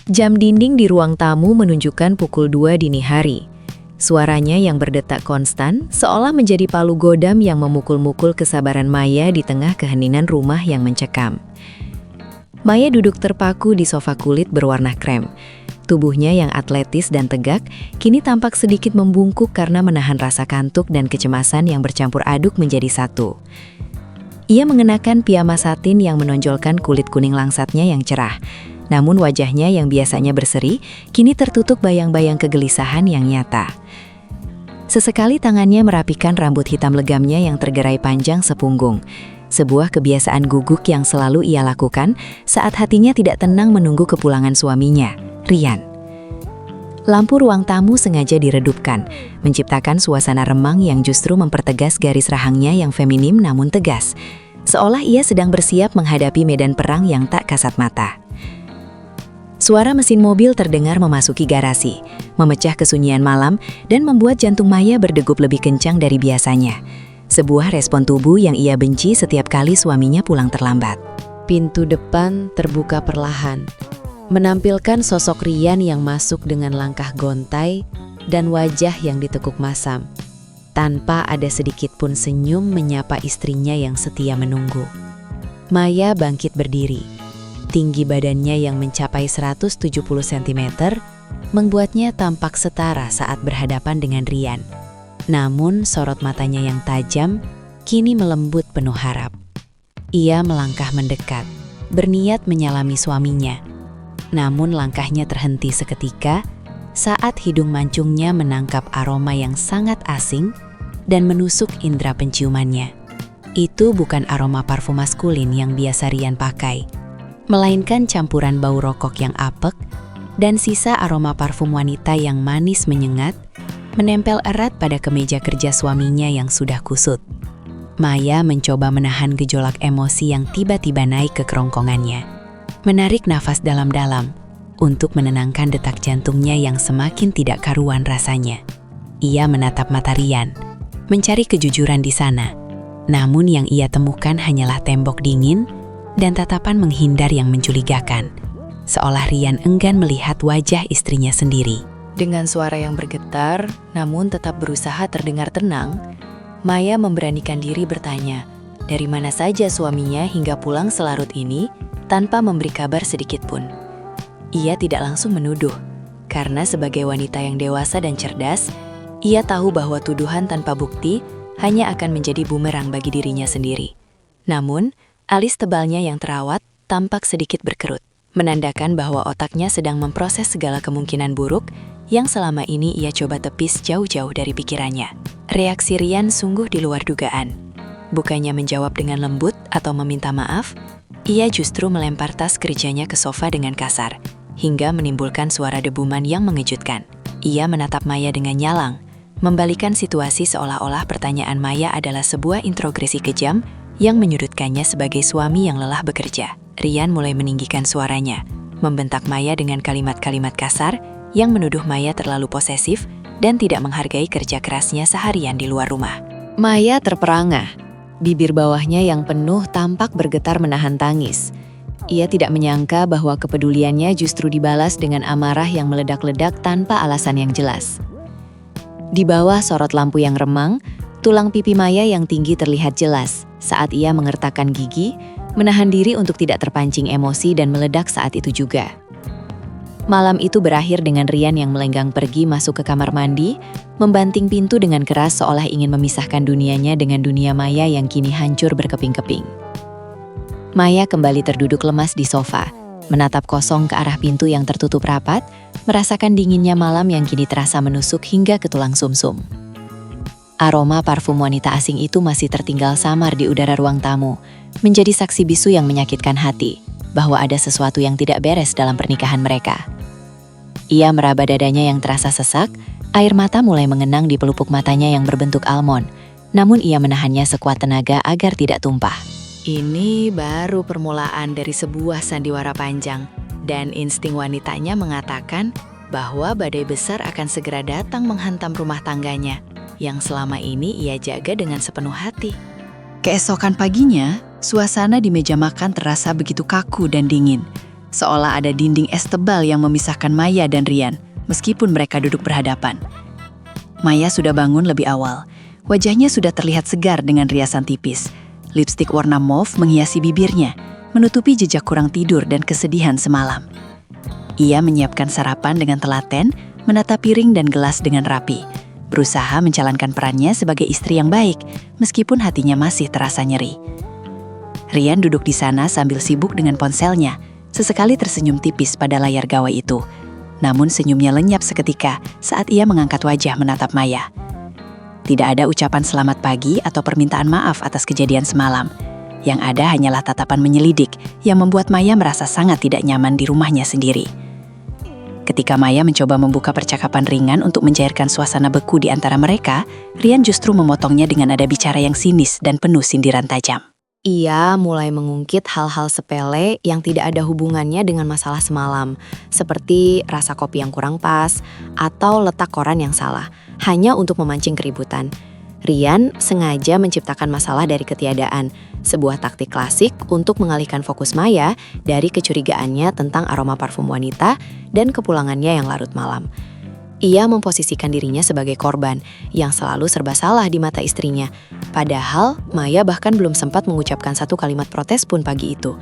Jam dinding di ruang tamu menunjukkan pukul 2 dini hari. Suaranya yang berdetak konstan seolah menjadi palu godam yang memukul-mukul kesabaran Maya di tengah keheningan rumah yang mencekam. Maya duduk terpaku di sofa kulit berwarna krem. Tubuhnya yang atletis dan tegak kini tampak sedikit membungkuk karena menahan rasa kantuk dan kecemasan yang bercampur aduk menjadi satu. Ia mengenakan piyama satin yang menonjolkan kulit kuning langsatnya yang cerah. Namun wajahnya yang biasanya berseri, kini tertutup bayang-bayang kegelisahan yang nyata. Sesekali tangannya merapikan rambut hitam legamnya yang tergerai panjang sepunggung. Sebuah kebiasaan guguk yang selalu ia lakukan saat hatinya tidak tenang menunggu kepulangan suaminya, Rian. Lampu ruang tamu sengaja diredupkan, menciptakan suasana remang yang justru mempertegas garis rahangnya yang feminim namun tegas. Seolah ia sedang bersiap menghadapi medan perang yang tak kasat mata. Suara mesin mobil terdengar memasuki garasi, memecah kesunyian malam dan membuat jantung Maya berdegup lebih kencang dari biasanya. Sebuah respon tubuh yang ia benci setiap kali suaminya pulang terlambat. Pintu depan terbuka perlahan, menampilkan sosok Rian yang masuk dengan langkah gontai dan wajah yang ditekuk masam. Tanpa ada sedikit pun senyum menyapa istrinya yang setia menunggu. Maya bangkit berdiri. Tinggi badannya yang mencapai 170 cm membuatnya tampak setara saat berhadapan dengan Rian. Namun sorot matanya yang tajam kini melembut penuh harap. Ia melangkah mendekat, berniat menyalami suaminya. Namun langkahnya terhenti seketika saat hidung mancungnya menangkap aroma yang sangat asing dan menusuk indera penciumannya. Itu bukan aroma parfum maskulin yang biasa Rian pakai, melainkan campuran bau rokok yang apek dan sisa aroma parfum wanita yang manis menyengat, menempel erat pada kemeja kerja suaminya yang sudah kusut. Maya mencoba menahan gejolak emosi yang tiba-tiba naik ke kerongkongannya. Menarik nafas dalam-dalam untuk menenangkan detak jantungnya yang semakin tidak karuan rasanya. Ia menatap mata Rian, mencari kejujuran di sana. Namun yang ia temukan hanyalah tembok dingin dan tatapan menghindar yang mencurigakan, seolah Rian enggan melihat wajah istrinya sendiri. Dengan suara yang bergetar, namun tetap berusaha terdengar tenang, Maya memberanikan diri bertanya, dari mana saja suaminya hingga pulang selarut ini tanpa memberi kabar sedikit pun. Ia tidak langsung menuduh, karena sebagai wanita yang dewasa dan cerdas, ia tahu bahwa tuduhan tanpa bukti hanya akan menjadi bumerang bagi dirinya sendiri. Namun, alis tebalnya yang terawat tampak sedikit berkerut, menandakan bahwa otaknya sedang memproses segala kemungkinan buruk yang selama ini ia coba tepis jauh-jauh dari pikirannya. Reaksi Rian sungguh di luar dugaan. Bukannya menjawab dengan lembut atau meminta maaf, ia justru melempar tas kerjanya ke sofa dengan kasar, hingga menimbulkan suara debuman yang mengejutkan. Ia menatap Maya dengan nyalang, membalikan situasi seolah-olah pertanyaan Maya adalah sebuah introgresi kejam yang menyudutkannya sebagai suami yang lelah bekerja. Rian mulai meninggikan suaranya, membentak Maya dengan kalimat-kalimat kasar yang menuduh Maya terlalu posesif dan tidak menghargai kerja kerasnya seharian di luar rumah. Maya terperangah, bibir bawahnya yang penuh tampak bergetar menahan tangis. Ia tidak menyangka bahwa kepeduliannya justru dibalas dengan amarah yang meledak-ledak tanpa alasan yang jelas. Di bawah sorot lampu yang remang, tulang pipi Maya yang tinggi terlihat jelas saat ia mengertakkan gigi, menahan diri untuk tidak terpancing emosi dan meledak saat itu juga. Malam itu berakhir dengan Rian yang melenggang pergi masuk ke kamar mandi, membanting pintu dengan keras seolah ingin memisahkan dunianya dengan dunia Maya yang kini hancur berkeping-keping. Maya kembali terduduk lemas di sofa, menatap kosong ke arah pintu yang tertutup rapat, merasakan dinginnya malam yang kini terasa menusuk hingga ke tulang sumsum. Aroma parfum wanita asing itu masih tertinggal samar di udara ruang tamu, menjadi saksi bisu yang menyakitkan hati, bahwa ada sesuatu yang tidak beres dalam pernikahan mereka. Ia meraba dadanya yang terasa sesak, air mata mulai mengenang di pelupuk matanya yang berbentuk almond, namun ia menahannya sekuat tenaga agar tidak tumpah. Ini baru permulaan dari sebuah sandiwara panjang, dan insting wanitanya mengatakan bahwa badai besar akan segera datang menghantam rumah tangganya, yang selama ini ia jaga dengan sepenuh hati. Keesokan paginya, suasana di meja makan terasa begitu kaku dan dingin. seolah ada dinding es tebal yang memisahkan Maya dan Rian, meskipun mereka duduk berhadapan. Maya sudah bangun lebih awal. Wajahnya sudah terlihat segar dengan riasan tipis. Lipstik warna mauve menghiasi bibirnya, menutupi jejak kurang tidur dan kesedihan semalam. Ia menyiapkan sarapan dengan telaten, menata piring dan gelas dengan rapi, berusaha menjalankan perannya sebagai istri yang baik, meskipun hatinya masih terasa nyeri. Rian duduk di sana sambil sibuk dengan ponselnya, sesekali tersenyum tipis pada layar gawai itu. Namun senyumnya lenyap seketika saat ia mengangkat wajah menatap Maya. Tidak ada ucapan selamat pagi atau permintaan maaf atas kejadian semalam. Yang ada hanyalah tatapan menyelidik yang membuat Maya merasa sangat tidak nyaman di rumahnya sendiri. Ketika Maya mencoba membuka percakapan ringan untuk mencairkan suasana beku di antara mereka, Rian justru memotongnya dengan nada bicara yang sinis dan penuh sindiran tajam. Ia mulai mengungkit hal-hal sepele yang tidak ada hubungannya dengan masalah semalam, seperti rasa kopi yang kurang pas atau letak koran yang salah, hanya untuk memancing keributan. Rian sengaja menciptakan masalah dari ketiadaan, sebuah taktik klasik untuk mengalihkan fokus Maya dari kecurigaannya tentang aroma parfum wanita dan kepulangannya yang larut malam. Ia memposisikan dirinya sebagai korban yang selalu serba salah di mata istrinya. Padahal Maya bahkan belum sempat mengucapkan satu kalimat protes pun pagi itu.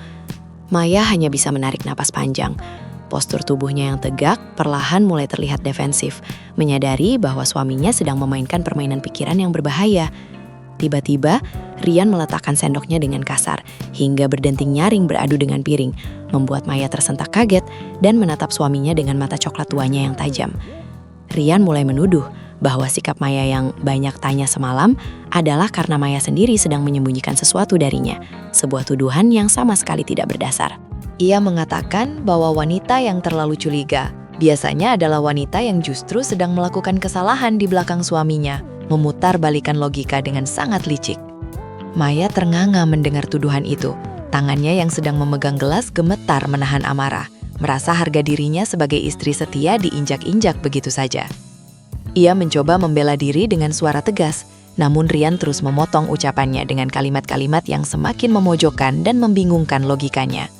Maya hanya bisa menarik napas panjang. Postur tubuhnya yang tegak perlahan mulai terlihat defensif, menyadari bahwa suaminya sedang memainkan permainan pikiran yang berbahaya. Tiba-tiba, Rian meletakkan sendoknya dengan kasar, hingga berdenting nyaring beradu dengan piring, membuat Maya tersentak kaget dan menatap suaminya dengan mata coklat tuanya yang tajam. Rian mulai menuduh bahwa sikap Maya yang banyak tanya semalam adalah karena Maya sendiri sedang menyembunyikan sesuatu darinya, sebuah tuduhan yang sama sekali tidak berdasar. Ia mengatakan bahwa wanita yang terlalu curiga biasanya adalah wanita yang justru sedang melakukan kesalahan di belakang suaminya, memutar balikan logika dengan sangat licik. Maya ternganga mendengar tuduhan itu. Tangannya yang sedang memegang gelas gemetar menahan amarah, merasa harga dirinya sebagai istri setia diinjak-injak begitu saja. Ia mencoba membela diri dengan suara tegas, namun Rian terus memotong ucapannya dengan kalimat-kalimat yang semakin memojokkan dan membingungkan logikanya.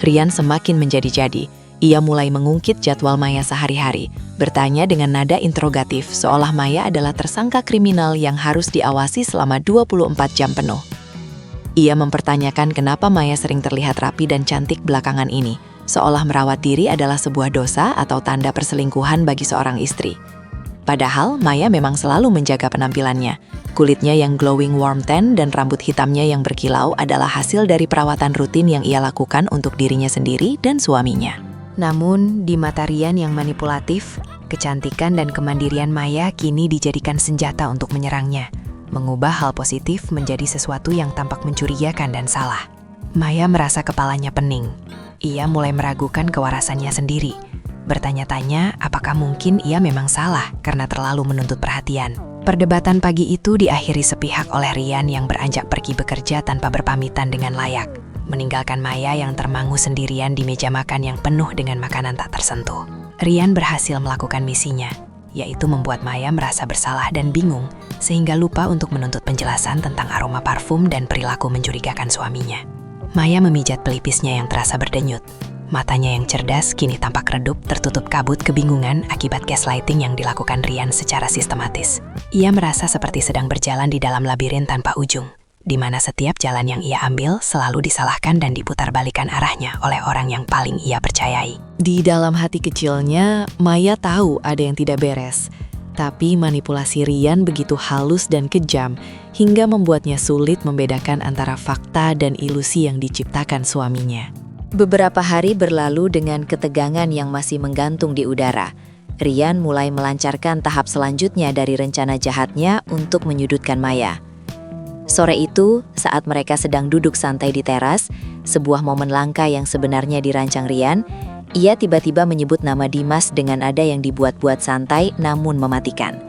Rian semakin menjadi-jadi. Ia mulai mengungkit jadwal Maya sehari-hari, bertanya dengan nada interrogatif seolah Maya adalah tersangka kriminal yang harus diawasi selama 24 jam penuh. Ia mempertanyakan kenapa Maya sering terlihat rapi dan cantik belakangan ini, seolah merawat diri adalah sebuah dosa atau tanda perselingkuhan bagi seorang istri. Padahal Maya memang selalu menjaga penampilannya. Kulitnya yang glowing warm tan dan rambut hitamnya yang berkilau adalah hasil dari perawatan rutin yang ia lakukan untuk dirinya sendiri dan suaminya. Namun, di mata Rian yang manipulatif, kecantikan dan kemandirian Maya kini dijadikan senjata untuk menyerangnya, mengubah hal positif menjadi sesuatu yang tampak mencurigakan dan salah. Maya merasa kepalanya pening. Ia mulai meragukan kewarasannya sendiri, bertanya-tanya apakah mungkin ia memang salah karena terlalu menuntut perhatian. Perdebatan pagi itu diakhiri sepihak oleh Rian yang beranjak pergi bekerja tanpa berpamitan dengan layak, meninggalkan Maya yang termangu sendirian di meja makan yang penuh dengan makanan tak tersentuh. Rian berhasil melakukan misinya, yaitu membuat Maya merasa bersalah dan bingung, sehingga lupa untuk menuntut penjelasan tentang aroma parfum dan perilaku mencurigakan suaminya. Maya memijat pelipisnya yang terasa berdenyut. Matanya yang cerdas kini tampak redup tertutup kabut kebingungan akibat gaslighting yang dilakukan Rian secara sistematis. Ia merasa seperti sedang berjalan di dalam labirin tanpa ujung, di mana setiap jalan yang ia ambil selalu disalahkan dan diputar-balikan arahnya oleh orang yang paling ia percayai. Di dalam hati kecilnya, Maya tahu ada yang tidak beres. Tapi manipulasi Rian begitu halus dan kejam, hingga membuatnya sulit membedakan antara fakta dan ilusi yang diciptakan suaminya. Beberapa hari berlalu dengan ketegangan yang masih menggantung di udara. Rian mulai melancarkan tahap selanjutnya dari rencana jahatnya untuk menyudutkan Maya. Sore itu, saat mereka sedang duduk santai di teras, sebuah momen langka yang sebenarnya dirancang Rian, ia tiba-tiba menyebut nama Dimas dengan nada yang dibuat-buat santai namun mematikan.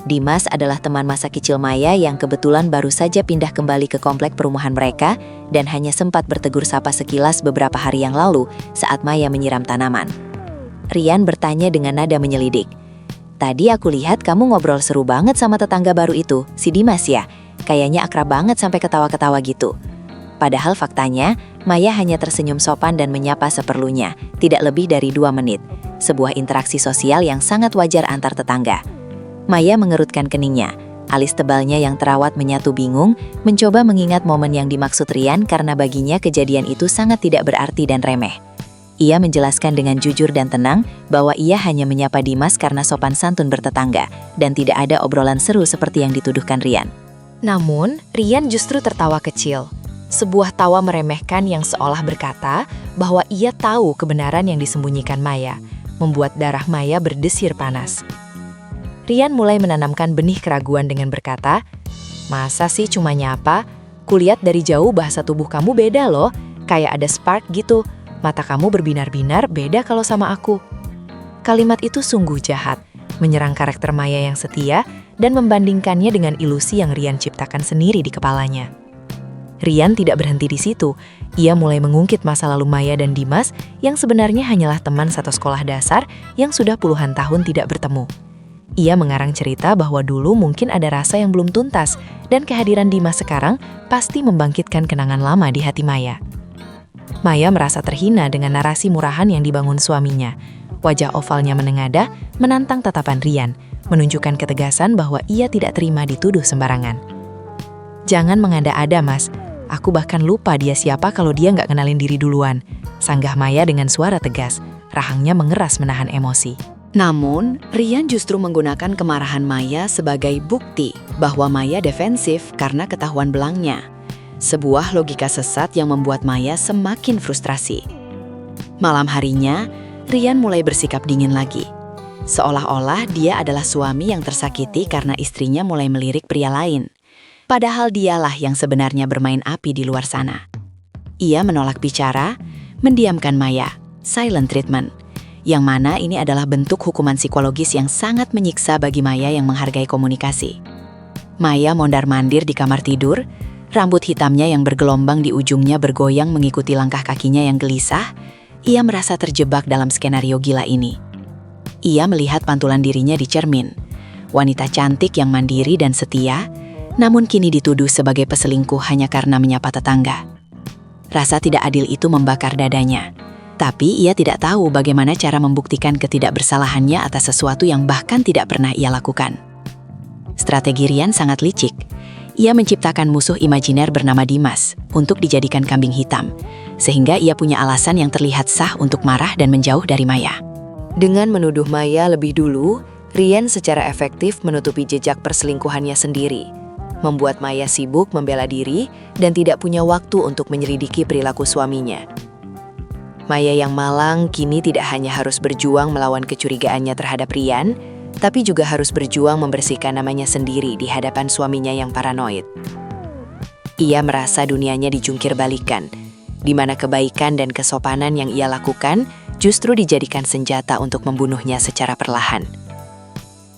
Dimas adalah teman masa kecil Maya yang kebetulan baru saja pindah kembali ke komplek perumahan mereka dan hanya sempat bertegur sapa sekilas beberapa hari yang lalu saat Maya menyiram tanaman. Rian bertanya dengan nada menyelidik. "Tadi aku lihat kamu ngobrol seru banget sama tetangga baru itu, si Dimas ya? Kayaknya akrab banget sampai ketawa-ketawa gitu." Padahal faktanya, Maya hanya tersenyum sopan dan menyapa seperlunya, tidak lebih dari 2 menit. Sebuah interaksi sosial yang sangat wajar antar tetangga. Maya mengerutkan keningnya. Alis tebalnya yang terawat menyatu bingung, mencoba mengingat momen yang dimaksud Rian karena baginya kejadian itu sangat tidak berarti dan remeh. Ia menjelaskan dengan jujur dan tenang bahwa ia hanya menyapa Dimas karena sopan santun bertetangga, dan tidak ada obrolan seru seperti yang dituduhkan Rian. Namun, Rian justru tertawa kecil. Sebuah tawa meremehkan yang seolah berkata bahwa ia tahu kebenaran yang disembunyikan Maya, membuat darah Maya berdesir panas. Rian mulai menanamkan benih keraguan dengan berkata, "Masa sih cuma nyapa? Kulihat dari jauh bahasa tubuh kamu beda loh, kayak ada spark gitu. Mata kamu berbinar-binar beda kalau sama aku." Kalimat itu sungguh jahat, menyerang karakter Maya yang setia dan membandingkannya dengan ilusi yang Rian ciptakan sendiri di kepalanya. Rian tidak berhenti di situ. Ia mulai mengungkit masa lalu Maya dan Dimas yang sebenarnya hanyalah teman satu sekolah dasar yang sudah puluhan tahun tidak bertemu. Ia mengarang cerita bahwa dulu mungkin ada rasa yang belum tuntas dan kehadiran Dimas sekarang pasti membangkitkan kenangan lama di hati Maya. Maya merasa terhina dengan narasi murahan yang dibangun suaminya. Wajah ovalnya menengadah, menantang tatapan Rian, menunjukkan ketegasan bahwa ia tidak terima dituduh sembarangan. "Jangan mengada-ada, Mas. Aku bahkan lupa dia siapa kalau dia nggak kenalin diri duluan," sanggah Maya dengan suara tegas. Rahangnya mengeras menahan emosi. Namun, Rian justru menggunakan kemarahan Maya sebagai bukti bahwa Maya defensif karena ketahuan belangnya. Sebuah logika sesat yang membuat Maya semakin frustrasi. Malam harinya, Rian mulai bersikap dingin lagi. Seolah-olah dia adalah suami yang tersakiti karena istrinya mulai melirik pria lain. Padahal dialah yang sebenarnya bermain api di luar sana. Ia menolak bicara, mendiamkan Maya, silent treatment, yang mana ini adalah bentuk hukuman psikologis yang sangat menyiksa bagi Maya yang menghargai komunikasi. Maya mondar-mandir di kamar tidur, rambut hitamnya yang bergelombang di ujungnya bergoyang mengikuti langkah kakinya yang gelisah. Ia merasa terjebak dalam skenario gila ini. Ia melihat pantulan dirinya di cermin. Wanita cantik yang mandiri dan setia, namun kini dituduh sebagai peselingkuh hanya karena menyapa tetangga. Rasa tidak adil itu membakar dadanya. Tapi ia tidak tahu bagaimana cara membuktikan ketidakbersalahannya atas sesuatu yang bahkan tidak pernah ia lakukan. Strategi Rian sangat licik. Ia menciptakan musuh imajiner bernama Dimas untuk dijadikan kambing hitam, sehingga ia punya alasan yang terlihat sah untuk marah dan menjauh dari Maya. Dengan menuduh Maya lebih dulu, Rian secara efektif menutupi jejak perselingkuhannya sendiri, membuat Maya sibuk membela diri dan tidak punya waktu untuk menyelidiki perilaku suaminya. Maya yang malang kini tidak hanya harus berjuang melawan kecurigaannya terhadap Rian, tapi juga harus berjuang membersihkan namanya sendiri di hadapan suaminya yang paranoid. Ia merasa dunianya dijungkir balikan, di mana kebaikan dan kesopanan yang ia lakukan justru dijadikan senjata untuk membunuhnya secara perlahan.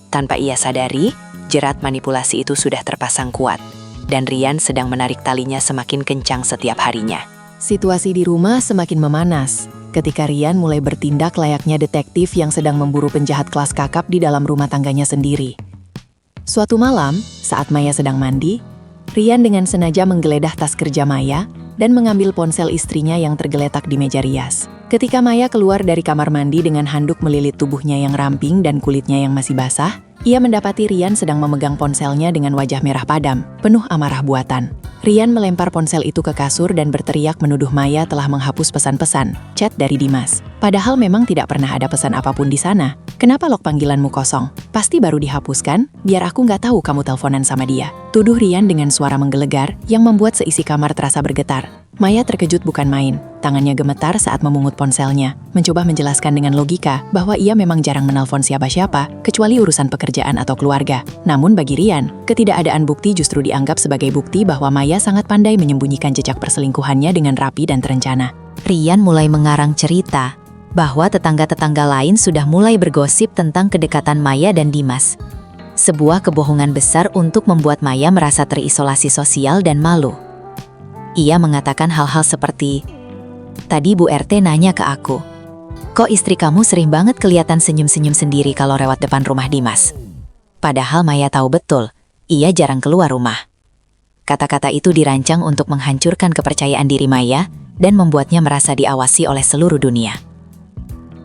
Tanpa ia sadari, jerat manipulasi itu sudah terpasang kuat, dan Rian sedang menarik talinya semakin kencang setiap harinya. Situasi di rumah semakin memanas ketika Rian mulai bertindak layaknya detektif yang sedang memburu penjahat kelas kakap di dalam rumah tangganya sendiri. Suatu malam, saat Maya sedang mandi, Rian dengan sengaja menggeledah tas kerja Maya dan mengambil ponsel istrinya yang tergeletak di meja rias. Ketika Maya keluar dari kamar mandi dengan handuk melilit tubuhnya yang ramping dan kulitnya yang masih basah, ia mendapati Rian sedang memegang ponselnya dengan wajah merah padam, penuh amarah buatan. Rian melempar ponsel itu ke kasur dan berteriak menuduh Maya telah menghapus pesan-pesan, chat dari Dimas. Padahal memang tidak pernah ada pesan apapun di sana. Kenapa log panggilanmu kosong? Pasti baru dihapuskan, biar aku nggak tahu kamu teleponan sama dia. Tuduh Rian dengan suara menggelegar yang membuat seisi kamar terasa bergetar. Maya terkejut bukan main. Tangannya gemetar saat memungut ponselnya, mencoba menjelaskan dengan logika bahwa ia memang jarang menelpon siapa-siapa, kecuali urusan pekerjaan atau keluarga. Namun bagi Rian, ketidakadaan bukti justru dianggap sebagai bukti bahwa Maya sangat pandai menyembunyikan jejak perselingkuhannya dengan rapi dan terencana. Rian mulai mengarang cerita bahwa tetangga-tetangga lain sudah mulai bergosip tentang kedekatan Maya dan Dimas. Sebuah kebohongan besar untuk membuat Maya merasa terisolasi sosial dan malu. Ia mengatakan hal-hal seperti, "Tadi Bu RT nanya ke aku, kok istri kamu sering banget kelihatan senyum-senyum sendiri kalau lewat depan rumah Dimas?" Padahal Maya tahu betul, ia jarang keluar rumah. Kata-kata itu dirancang untuk menghancurkan kepercayaan diri Maya, dan membuatnya merasa diawasi oleh seluruh dunia.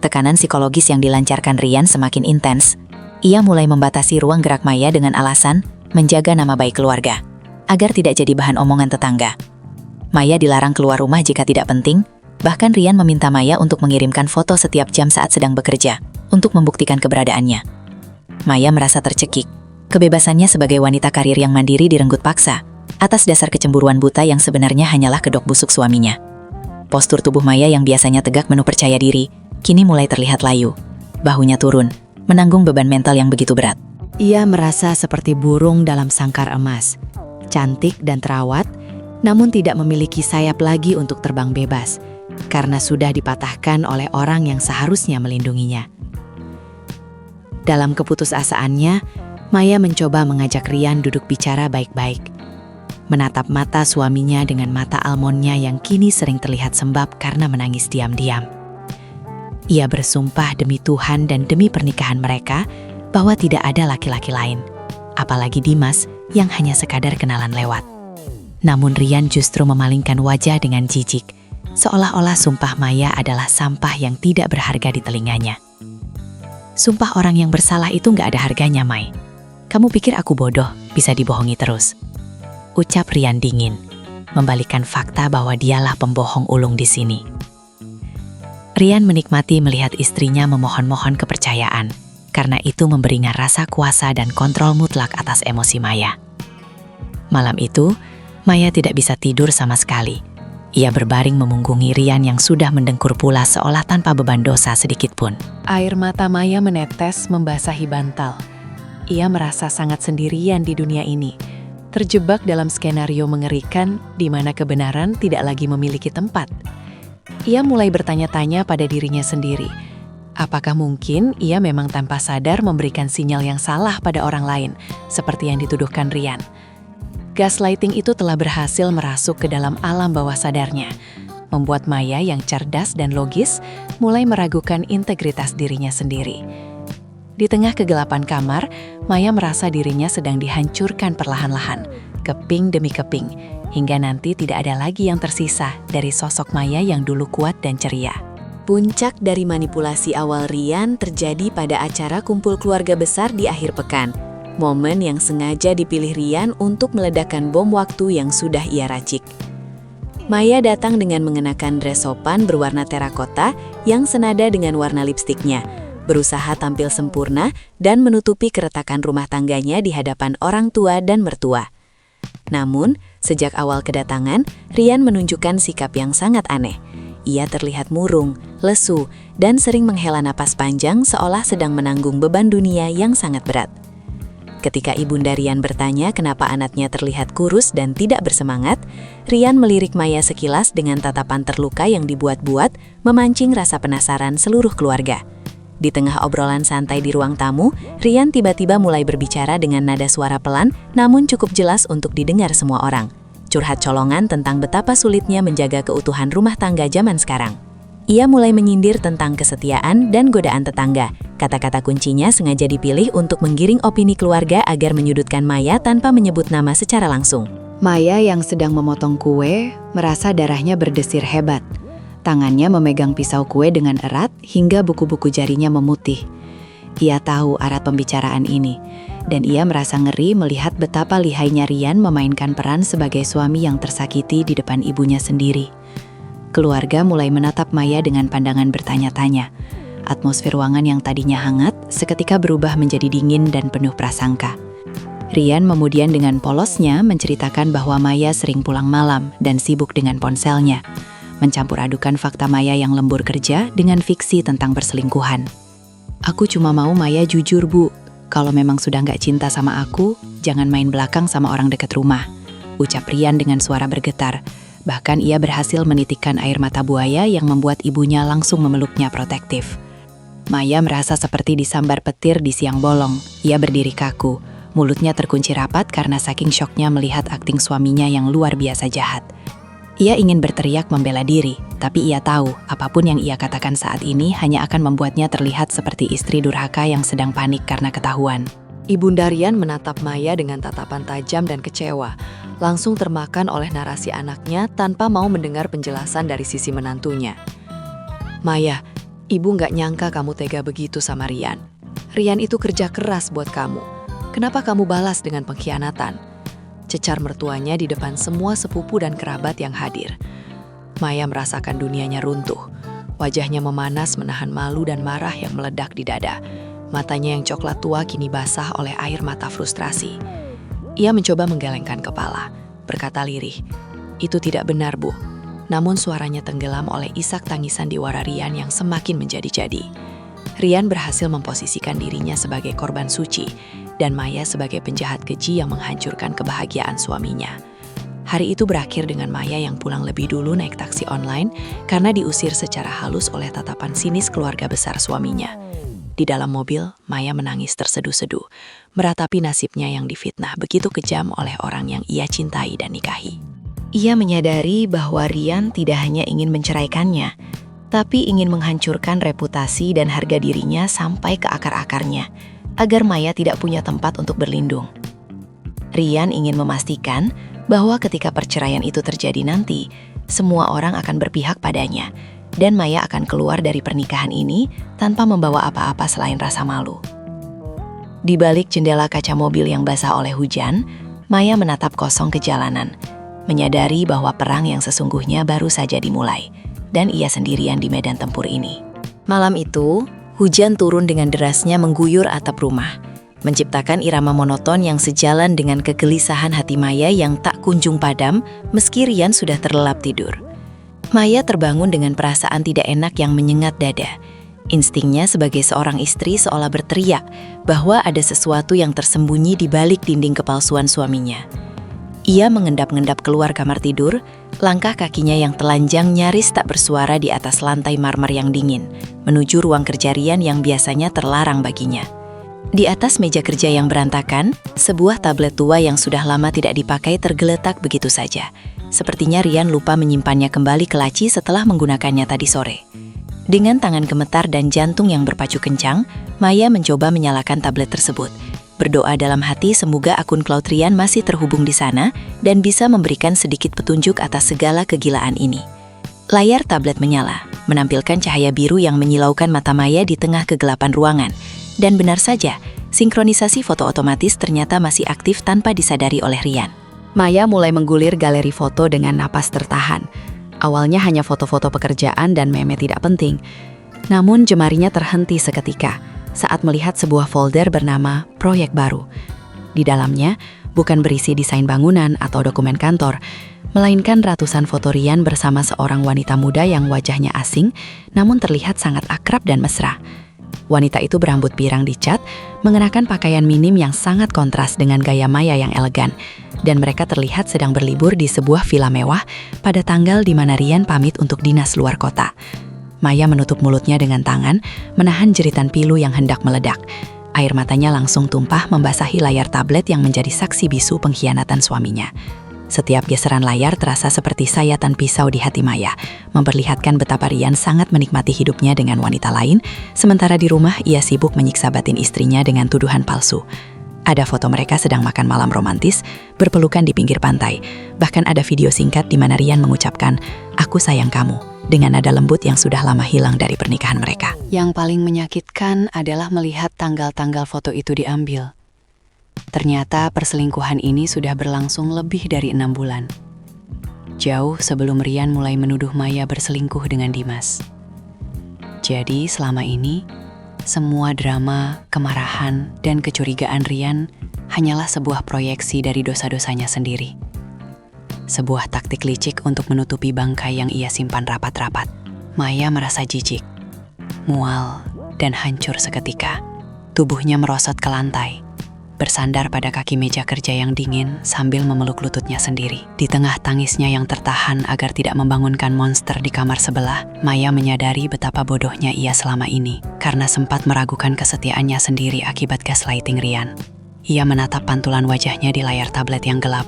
Tekanan psikologis yang dilancarkan Rian semakin intens. Ia mulai membatasi ruang gerak Maya dengan alasan menjaga nama baik keluarga, agar tidak jadi bahan omongan tetangga. Maya dilarang keluar rumah jika tidak penting, bahkan Rian meminta Maya untuk mengirimkan foto setiap jam saat sedang bekerja, untuk membuktikan keberadaannya. Maya merasa tercekik. Kebebasannya sebagai wanita karir yang mandiri direnggut paksa, atas dasar kecemburuan buta yang sebenarnya hanyalah kedok busuk suaminya. Postur tubuh Maya yang biasanya tegak penuh percaya diri, kini mulai terlihat layu. Bahunya turun, menanggung beban mental yang begitu berat. Ia merasa seperti burung dalam sangkar emas, cantik dan terawat, namun tidak memiliki sayap lagi untuk terbang bebas, karena sudah dipatahkan oleh orang yang seharusnya melindunginya. Dalam keputusasaannya, Maya mencoba mengajak Rian duduk bicara baik-baik. Menatap mata suaminya dengan mata almondnya yang kini sering terlihat sembab karena menangis diam-diam. Ia bersumpah demi Tuhan dan demi pernikahan mereka bahwa tidak ada laki-laki lain, apalagi Dimas yang hanya sekadar kenalan lewat. Namun Rian justru memalingkan wajah dengan jijik, seolah-olah sumpah Maya adalah sampah yang tidak berharga di telinganya. Sumpah orang yang bersalah itu nggak ada harganya, Mai. Kamu pikir aku bodoh, bisa dibohongi terus? Ucap Rian dingin, membalikan fakta bahwa dialah pembohong ulung di sini. Rian menikmati melihat istrinya memohon-mohon kepercayaan, karena itu memberinya rasa kuasa dan kontrol mutlak atas emosi Maya. Malam itu, Maya tidak bisa tidur sama sekali. Ia berbaring memunggungi Rian yang sudah mendengkur pula seolah tanpa beban dosa sedikit pun. Air mata Maya menetes membasahi bantal. Ia merasa sangat sendirian di dunia ini, terjebak dalam skenario mengerikan di mana kebenaran tidak lagi memiliki tempat. Ia mulai bertanya-tanya pada dirinya sendiri. Apakah mungkin ia memang tanpa sadar memberikan sinyal yang salah pada orang lain, seperti yang dituduhkan Rian? Gaslighting itu telah berhasil merasuk ke dalam alam bawah sadarnya, membuat Maya yang cerdas dan logis mulai meragukan integritas dirinya sendiri. Di tengah kegelapan kamar, Maya merasa dirinya sedang dihancurkan perlahan-lahan, keping demi keping, hingga nanti tidak ada lagi yang tersisa dari sosok Maya yang dulu kuat dan ceria. Puncak dari manipulasi awal Rian terjadi pada acara kumpul keluarga besar di akhir pekan. Momen yang sengaja dipilih Rian untuk meledakkan bom waktu yang sudah ia racik. Maya datang dengan mengenakan dress sopan berwarna terakota yang senada dengan warna lipstiknya, berusaha tampil sempurna dan menutupi keretakan rumah tangganya di hadapan orang tua dan mertua. Namun, sejak awal kedatangan, Rian menunjukkan sikap yang sangat aneh. Ia terlihat murung, lesu, dan sering menghela napas panjang seolah sedang menanggung beban dunia yang sangat berat. Ketika Ibunda Rian bertanya kenapa anaknya terlihat kurus dan tidak bersemangat, Rian melirik Maya sekilas dengan tatapan terluka yang dibuat-buat, memancing rasa penasaran seluruh keluarga. Di tengah obrolan santai di ruang tamu, Rian tiba-tiba mulai berbicara dengan nada suara pelan, namun cukup jelas untuk didengar semua orang. Curhat colongan tentang betapa sulitnya menjaga keutuhan rumah tangga zaman sekarang. Ia mulai menyindir tentang kesetiaan dan godaan tetangga. Kata-kata kuncinya sengaja dipilih untuk menggiring opini keluarga agar menyudutkan Maya tanpa menyebut nama secara langsung. Maya yang sedang memotong kue merasa darahnya berdesir hebat. Tangannya memegang pisau kue dengan erat hingga buku-buku jarinya memutih. Ia tahu arah pembicaraan ini, dan ia merasa ngeri melihat betapa lihainya Rian memainkan peran sebagai suami yang tersakiti di depan ibunya sendiri. Keluarga mulai menatap Maya dengan pandangan bertanya-tanya. Atmosfer ruangan yang tadinya hangat seketika berubah menjadi dingin dan penuh prasangka. Rian kemudian dengan polosnya menceritakan bahwa Maya sering pulang malam dan sibuk dengan ponselnya, mencampur adukan fakta Maya yang lembur kerja dengan fiksi tentang perselingkuhan. Aku cuma mau Maya jujur, Bu. Kalau memang sudah nggak cinta sama aku, jangan main belakang sama orang dekat rumah, ucap Rian dengan suara bergetar. Bahkan ia berhasil menitikkan air mata buaya yang membuat ibunya langsung memeluknya protektif. Maya merasa seperti disambar petir di siang bolong. Ia berdiri kaku, mulutnya terkunci rapat karena saking syoknya melihat akting suaminya yang luar biasa jahat. Ia ingin berteriak membela diri, tapi ia tahu apapun yang ia katakan saat ini hanya akan membuatnya terlihat seperti istri durhaka yang sedang panik karena ketahuan. Ibunda Rian menatap Maya dengan tatapan tajam dan kecewa, langsung termakan oleh narasi anaknya tanpa mau mendengar penjelasan dari sisi menantunya. Maya, ibu nggak nyangka kamu tega begitu sama Rian. Rian itu kerja keras buat kamu. Kenapa kamu balas dengan pengkhianatan? Cecar mertuanya di depan semua sepupu dan kerabat yang hadir. Maya merasakan dunianya runtuh. Wajahnya memanas menahan malu dan marah yang meledak di dada. Matanya yang coklat tua kini basah oleh air mata frustrasi. Ia mencoba menggelengkan kepala, berkata lirih, "Itu tidak benar, Bu." Namun suaranya tenggelam oleh isak tangisan diwara Rian yang semakin menjadi-jadi. Rian berhasil memposisikan dirinya sebagai korban suci, dan Maya sebagai penjahat keji yang menghancurkan kebahagiaan suaminya. Hari itu berakhir dengan Maya yang pulang lebih dulu naik taksi online karena diusir secara halus oleh tatapan sinis keluarga besar suaminya. Di dalam mobil, Maya menangis terseduh-seduh, meratapi nasibnya yang difitnah begitu kejam oleh orang yang ia cintai dan nikahi. Ia menyadari bahwa Rian tidak hanya ingin menceraikannya, tapi ingin menghancurkan reputasi dan harga dirinya sampai ke akar-akarnya, agar Maya tidak punya tempat untuk berlindung. Rian ingin memastikan bahwa ketika perceraian itu terjadi nanti, semua orang akan berpihak padanya, dan Maya akan keluar dari pernikahan ini tanpa membawa apa-apa selain rasa malu. Di balik jendela kaca mobil yang basah oleh hujan, Maya menatap kosong ke jalanan, menyadari bahwa perang yang sesungguhnya baru saja dimulai, dan ia sendirian di medan tempur ini. Malam itu, hujan turun dengan derasnya mengguyur atap rumah, menciptakan irama monoton yang sejalan dengan kegelisahan hati Maya yang tak kunjung padam meski Rian sudah terlelap tidur. Maya terbangun dengan perasaan tidak enak yang menyengat dada. Instingnya sebagai seorang istri seolah berteriak bahwa ada sesuatu yang tersembunyi di balik dinding kepalsuan suaminya. Ia mengendap-endap keluar kamar tidur, langkah kakinya yang telanjang nyaris tak bersuara di atas lantai marmer yang dingin, menuju ruang kerja Rian yang biasanya terlarang baginya. Di atas meja kerja yang berantakan, sebuah tablet tua yang sudah lama tidak dipakai tergeletak begitu saja. Sepertinya Rian lupa menyimpannya kembali ke laci setelah menggunakannya tadi sore. Dengan tangan gemetar dan jantung yang berpacu kencang, Maya mencoba menyalakan tablet tersebut. Berdoa dalam hati semoga akun cloud Rian masih terhubung di sana dan bisa memberikan sedikit petunjuk atas segala kegilaan ini. Layar tablet menyala, menampilkan cahaya biru yang menyilaukan mata Maya di tengah kegelapan ruangan. Dan benar saja, sinkronisasi foto otomatis ternyata masih aktif tanpa disadari oleh Rian. Maya mulai menggulir galeri foto dengan napas tertahan. Awalnya hanya foto-foto pekerjaan dan meme tidak penting. Namun jemarinya terhenti seketika saat melihat sebuah folder bernama Proyek Baru. Di dalamnya bukan berisi desain bangunan atau dokumen kantor, melainkan ratusan foto Rian bersama seorang wanita muda yang wajahnya asing, namun terlihat sangat akrab dan mesra. Wanita itu berambut pirang dicat, mengenakan pakaian minim yang sangat kontras dengan gaya Maya yang elegan, dan mereka terlihat sedang berlibur di sebuah villa mewah pada tanggal di mana Rian pamit untuk dinas luar kota. Maya menutup mulutnya dengan tangan, menahan jeritan pilu yang hendak meledak. Air matanya langsung tumpah membasahi layar tablet yang menjadi saksi bisu pengkhianatan suaminya. Setiap geseran layar terasa seperti sayatan pisau di hati Maya, memperlihatkan betapa Rian sangat menikmati hidupnya dengan wanita lain, sementara di rumah ia sibuk menyiksa batin istrinya dengan tuduhan palsu. Ada foto mereka sedang makan malam romantis, berpelukan di pinggir pantai. Bahkan ada video singkat di mana Rian mengucapkan, "Aku sayang kamu," dengan nada lembut yang sudah lama hilang dari pernikahan mereka. Yang paling menyakitkan adalah melihat tanggal-tanggal foto itu diambil. Ternyata perselingkuhan ini sudah berlangsung lebih dari 6 bulan. Jauh sebelum Rian mulai menuduh Maya berselingkuh dengan Dimas. Jadi selama ini, semua drama, kemarahan, dan kecurigaan Rian hanyalah sebuah proyeksi dari dosa-dosanya sendiri. Sebuah taktik licik untuk menutupi bangkai yang ia simpan rapat-rapat. Maya merasa jijik, mual, dan hancur seketika. Tubuhnya merosot ke lantai, bersandar pada kaki meja kerja yang dingin sambil memeluk lututnya sendiri. Di tengah tangisnya yang tertahan agar tidak membangunkan monster di kamar sebelah, Maya menyadari betapa bodohnya ia selama ini karena sempat meragukan kesetiaannya sendiri akibat gaslighting Rian. Ia menatap pantulan wajahnya di layar tablet yang gelap,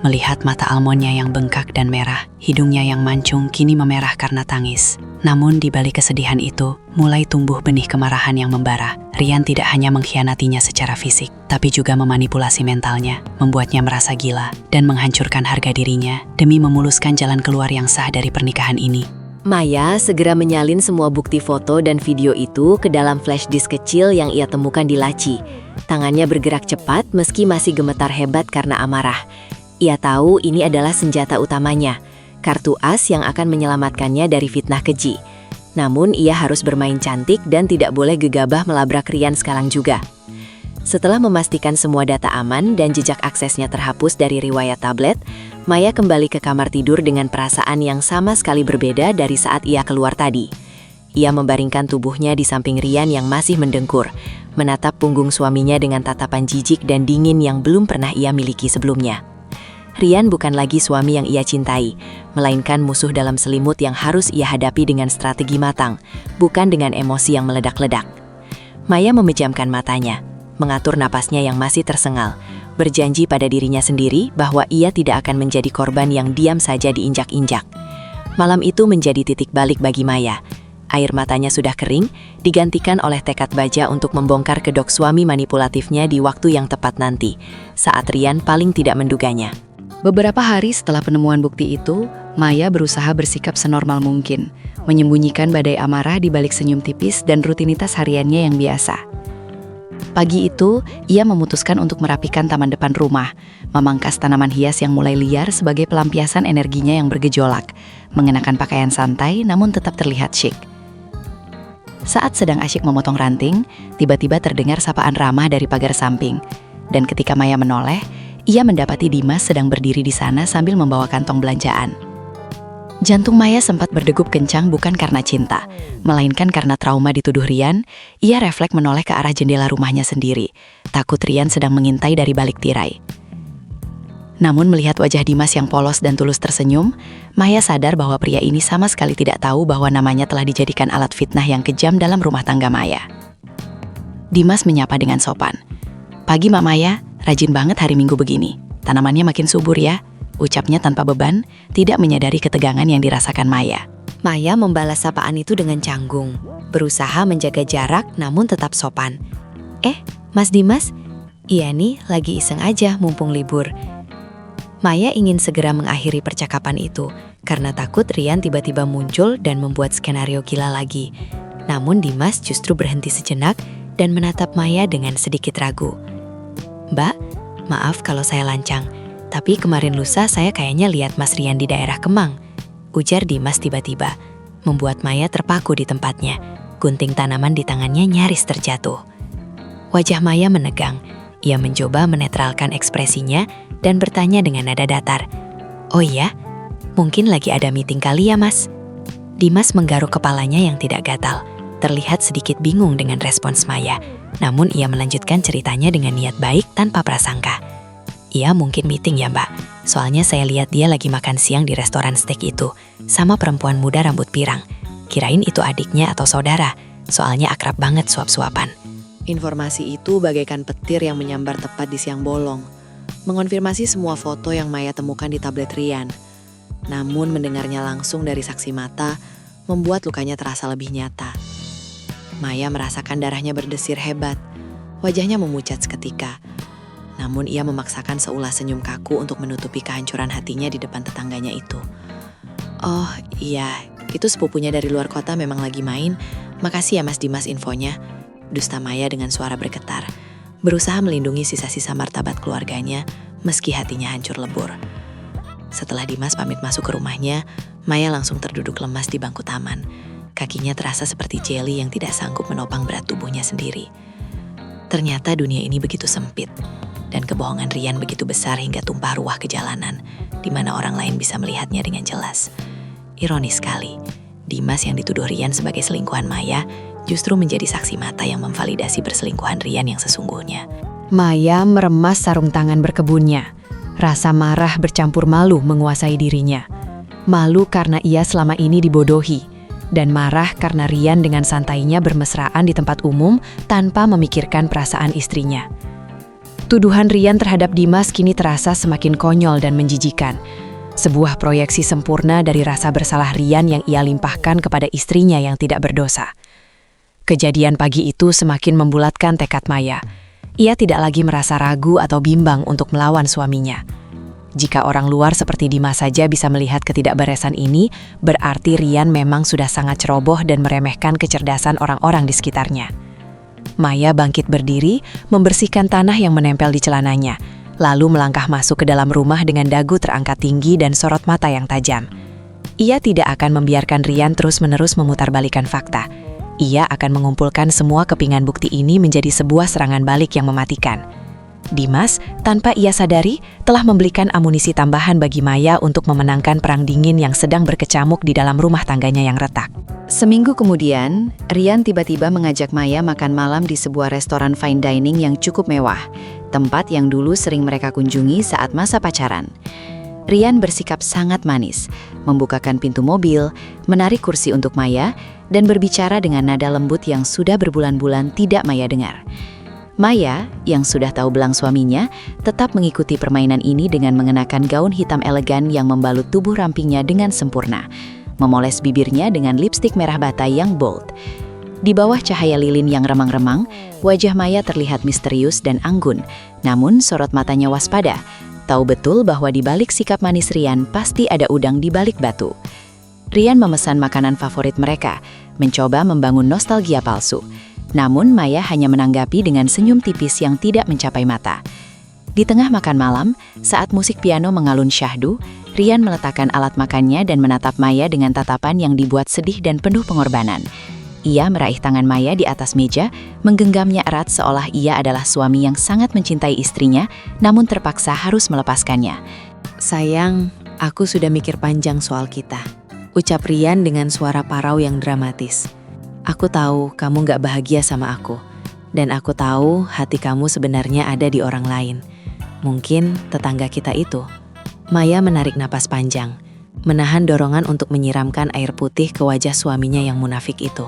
Melihat mata almondnya yang bengkak dan merah, hidungnya yang mancung kini memerah karena tangis. Namun di balik kesedihan itu, mulai tumbuh benih kemarahan yang membara. Rian tidak hanya mengkhianatinya secara fisik, tapi juga memanipulasi mentalnya, membuatnya merasa gila, dan menghancurkan harga dirinya demi memuluskan jalan keluar yang sah dari pernikahan ini. Maya segera menyalin semua bukti foto dan video itu ke dalam flash disk kecil yang ia temukan di laci. Tangannya bergerak cepat meski masih gemetar hebat karena amarah. Ia tahu ini adalah senjata utamanya, kartu as yang akan menyelamatkannya dari fitnah keji. Namun ia harus bermain cantik dan tidak boleh gegabah melabrak Rian sekarang juga. Setelah memastikan semua data aman dan jejak aksesnya terhapus dari riwayat tablet, Maya kembali ke kamar tidur dengan perasaan yang sama sekali berbeda dari saat ia keluar tadi. Ia membaringkan tubuhnya di samping Rian yang masih mendengkur, menatap punggung suaminya dengan tatapan jijik dan dingin yang belum pernah ia miliki sebelumnya. Rian bukan lagi suami yang ia cintai, melainkan musuh dalam selimut yang harus ia hadapi dengan strategi matang, bukan dengan emosi yang meledak-ledak. Maya memejamkan matanya, mengatur napasnya yang masih tersengal, berjanji pada dirinya sendiri bahwa ia tidak akan menjadi korban yang diam saja diinjak-injak. Malam itu menjadi titik balik bagi Maya. Air matanya sudah kering, digantikan oleh tekad baja untuk membongkar kedok suami manipulatifnya di waktu yang tepat nanti, saat Rian paling tidak menduganya. Beberapa hari setelah penemuan bukti itu, Maya berusaha bersikap senormal mungkin, menyembunyikan badai amarah di balik senyum tipis dan rutinitas hariannya yang biasa. Pagi itu, ia memutuskan untuk merapikan taman depan rumah, memangkas tanaman hias yang mulai liar sebagai pelampiasan energinya yang bergejolak, mengenakan pakaian santai namun tetap terlihat syik. Saat sedang asyik memotong ranting, tiba-tiba terdengar sapaan ramah dari pagar samping, dan ketika Maya menoleh, ia mendapati Dimas sedang berdiri di sana sambil membawa kantong belanjaan. Jantung Maya sempat berdegup kencang bukan karena cinta, melainkan karena trauma dituduh Rian. Ia refleks menoleh ke arah jendela rumahnya sendiri, takut Rian sedang mengintai dari balik tirai. Namun melihat wajah Dimas yang polos dan tulus tersenyum, Maya sadar bahwa pria ini sama sekali tidak tahu bahwa namanya telah dijadikan alat fitnah yang kejam dalam rumah tangga Maya. Dimas menyapa dengan sopan. "Pagi Mak Maya, rajin banget hari Minggu begini. Tanamannya makin subur ya," ucapnya tanpa beban, tidak menyadari ketegangan yang dirasakan Maya. Maya membalas sapaan itu dengan canggung, berusaha menjaga jarak namun tetap sopan. Mas Dimas? Iya nih, lagi iseng aja mumpung libur." Maya ingin segera mengakhiri percakapan itu, karena takut Rian tiba-tiba muncul dan membuat skenario gila lagi. Namun Dimas justru berhenti sejenak dan menatap Maya dengan sedikit ragu. "Mbak, maaf kalau saya lancang, tapi kemarin lusa saya kayaknya lihat Mas Rian di daerah Kemang," ujar Dimas tiba-tiba, membuat Maya terpaku di tempatnya. Gunting tanaman di tangannya nyaris terjatuh. Wajah Maya menegang. Ia mencoba menetralkan ekspresinya dan bertanya dengan nada datar. "Oh iya? Mungkin lagi ada meeting kali ya, Mas?" Dimas menggaruk kepalanya yang tidak gatal, terlihat sedikit bingung dengan respons Maya. Namun ia melanjutkan ceritanya dengan niat baik tanpa prasangka. "Iya mungkin meeting ya Mbak, soalnya saya lihat dia lagi makan siang di restoran steak itu, sama perempuan muda rambut pirang. Kirain itu adiknya atau saudara, soalnya akrab banget suap-suapan." Informasi itu bagaikan petir yang menyambar tepat di siang bolong, mengonfirmasi semua foto yang Maya temukan di tablet Rian. Namun mendengarnya langsung dari saksi mata, membuat lukanya terasa lebih nyata. Maya merasakan darahnya berdesir hebat, wajahnya memucat seketika. Namun ia memaksakan seulas senyum kaku untuk menutupi kehancuran hatinya di depan tetangganya itu. "Oh iya, itu sepupunya dari luar kota memang lagi main. Makasih ya Mas Dimas infonya," dusta Maya dengan suara bergetar, berusaha melindungi sisa-sisa martabat keluarganya meski hatinya hancur lebur. Setelah Dimas pamit masuk ke rumahnya, Maya langsung terduduk lemas di bangku taman. Kakinya terasa seperti jelly yang tidak sanggup menopang berat tubuhnya sendiri. Ternyata dunia ini begitu sempit, dan kebohongan Rian begitu besar hingga tumpah ruah ke jalanan, di mana orang lain bisa melihatnya dengan jelas. Ironis sekali, Dimas yang dituduh Rian sebagai selingkuhan Maya justru menjadi saksi mata yang memvalidasi perselingkuhan Rian yang sesungguhnya. Maya meremas sarung tangan berkebunnya. Rasa marah bercampur malu menguasai dirinya. Malu karena ia selama ini dibodohi, dan marah karena Rian dengan santainya bermesraan di tempat umum tanpa memikirkan perasaan istrinya. Tuduhan Rian terhadap Dimas kini terasa semakin konyol dan menjijikan. Sebuah proyeksi sempurna dari rasa bersalah Rian yang ia limpahkan kepada istrinya yang tidak berdosa. Kejadian pagi itu semakin membulatkan tekad Maya. Ia tidak lagi merasa ragu atau bimbang untuk melawan suaminya. Jika orang luar seperti Dimas saja bisa melihat ketidakberesan ini, berarti Rian memang sudah sangat ceroboh dan meremehkan kecerdasan orang-orang di sekitarnya. Maya bangkit berdiri, membersihkan tanah yang menempel di celananya, lalu melangkah masuk ke dalam rumah dengan dagu terangkat tinggi dan sorot mata yang tajam. Ia tidak akan membiarkan Rian terus-menerus memutarbalikkan fakta. Ia akan mengumpulkan semua kepingan bukti ini menjadi sebuah serangan balik yang mematikan. Dimas, tanpa ia sadari, telah membelikan amunisi tambahan bagi Maya untuk memenangkan perang dingin yang sedang berkecamuk di dalam rumah tangganya yang retak. Seminggu kemudian, Rian tiba-tiba mengajak Maya makan malam di sebuah restoran fine dining yang cukup mewah, tempat yang dulu sering mereka kunjungi saat masa pacaran. Rian bersikap sangat manis, membukakan pintu mobil, menarik kursi untuk Maya, dan berbicara dengan nada lembut yang sudah berbulan-bulan tidak Maya dengar. Maya, yang sudah tahu belang suaminya, tetap mengikuti permainan ini dengan mengenakan gaun hitam elegan yang membalut tubuh rampingnya dengan sempurna, memoles bibirnya dengan lipstik merah bata yang bold. Di bawah cahaya lilin yang remang-remang, wajah Maya terlihat misterius dan anggun, namun sorot matanya waspada, tahu betul bahwa di balik sikap manis Rian pasti ada udang di balik batu. Rian memesan makanan favorit mereka, mencoba membangun nostalgia palsu. Namun Maya hanya menanggapi dengan senyum tipis yang tidak mencapai mata. Di tengah makan malam, saat musik piano mengalun syahdu, Rian meletakkan alat makannya dan menatap Maya dengan tatapan yang dibuat sedih dan penuh pengorbanan. Ia meraih tangan Maya di atas meja, menggenggamnya erat seolah ia adalah suami yang sangat mencintai istrinya, namun terpaksa harus melepaskannya. "Sayang, aku sudah mikir panjang soal kita," ucap Rian dengan suara parau yang dramatis. "Aku tahu kamu gak bahagia sama aku. Dan aku tahu hati kamu sebenarnya ada di orang lain. Mungkin tetangga kita itu." Maya menarik napas panjang, menahan dorongan untuk menyiramkan air putih ke wajah suaminya yang munafik itu.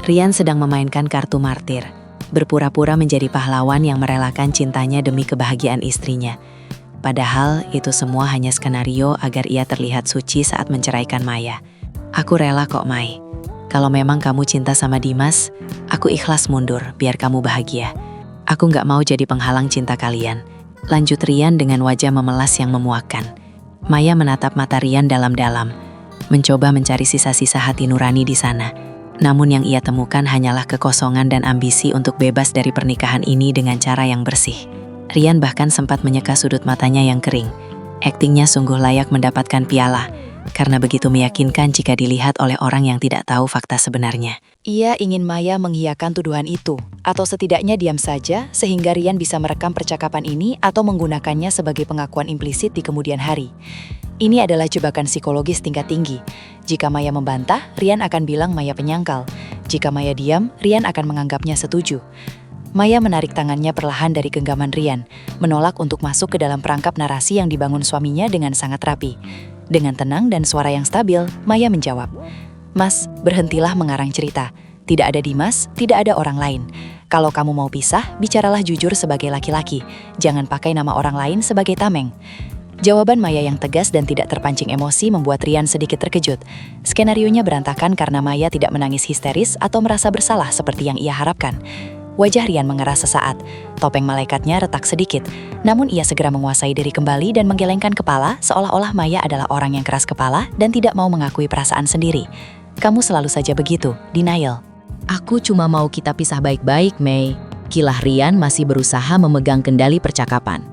Rian sedang memainkan kartu martir, berpura-pura menjadi pahlawan yang merelakan cintanya demi kebahagiaan istrinya. Padahal itu semua hanya skenario agar ia terlihat suci saat menceraikan Maya. "Aku rela kok, Mai. Kalau memang kamu cinta sama Dimas, aku ikhlas mundur biar kamu bahagia. Aku nggak mau jadi penghalang cinta kalian," lanjut Rian dengan wajah memelas yang memuakkan. Maya menatap mata Rian dalam-dalam, mencoba mencari sisa-sisa hati nurani di sana. Namun yang ia temukan hanyalah kekosongan dan ambisi untuk bebas dari pernikahan ini dengan cara yang bersih. Rian bahkan sempat menyeka sudut matanya yang kering. Aktingnya sungguh layak mendapatkan piala, karena begitu meyakinkan jika dilihat oleh orang yang tidak tahu fakta sebenarnya. Ia ingin Maya mengiyakan tuduhan itu, atau setidaknya diam saja sehingga Rian bisa merekam percakapan ini atau menggunakannya sebagai pengakuan implisit di kemudian hari. Ini adalah jebakan psikologis tingkat tinggi. Jika Maya membantah, Rian akan bilang Maya penyangkal. Jika Maya diam, Rian akan menganggapnya setuju. Maya menarik tangannya perlahan dari genggaman Rian, menolak untuk masuk ke dalam perangkap narasi yang dibangun suaminya dengan sangat rapi. Dengan tenang dan suara yang stabil, Maya menjawab, "Mas, berhentilah mengarang cerita. Tidak ada Dimas, tidak ada orang lain. Kalau kamu mau pisah, bicaralah jujur sebagai laki-laki. Jangan pakai nama orang lain sebagai tameng." Jawaban Maya yang tegas dan tidak terpancing emosi membuat Rian sedikit terkejut. Skenarionya berantakan karena Maya tidak menangis histeris atau merasa bersalah seperti yang ia harapkan. Wajah Rian mengeras sesaat, topeng malaikatnya retak sedikit, namun ia segera menguasai diri kembali dan menggelengkan kepala seolah-olah Maya adalah orang yang keras kepala dan tidak mau mengakui perasaan sendiri. "Kamu selalu saja begitu, denial." "Aku cuma mau kita pisah baik-baik, Mei." Kilah Rian masih berusaha memegang kendali percakapan.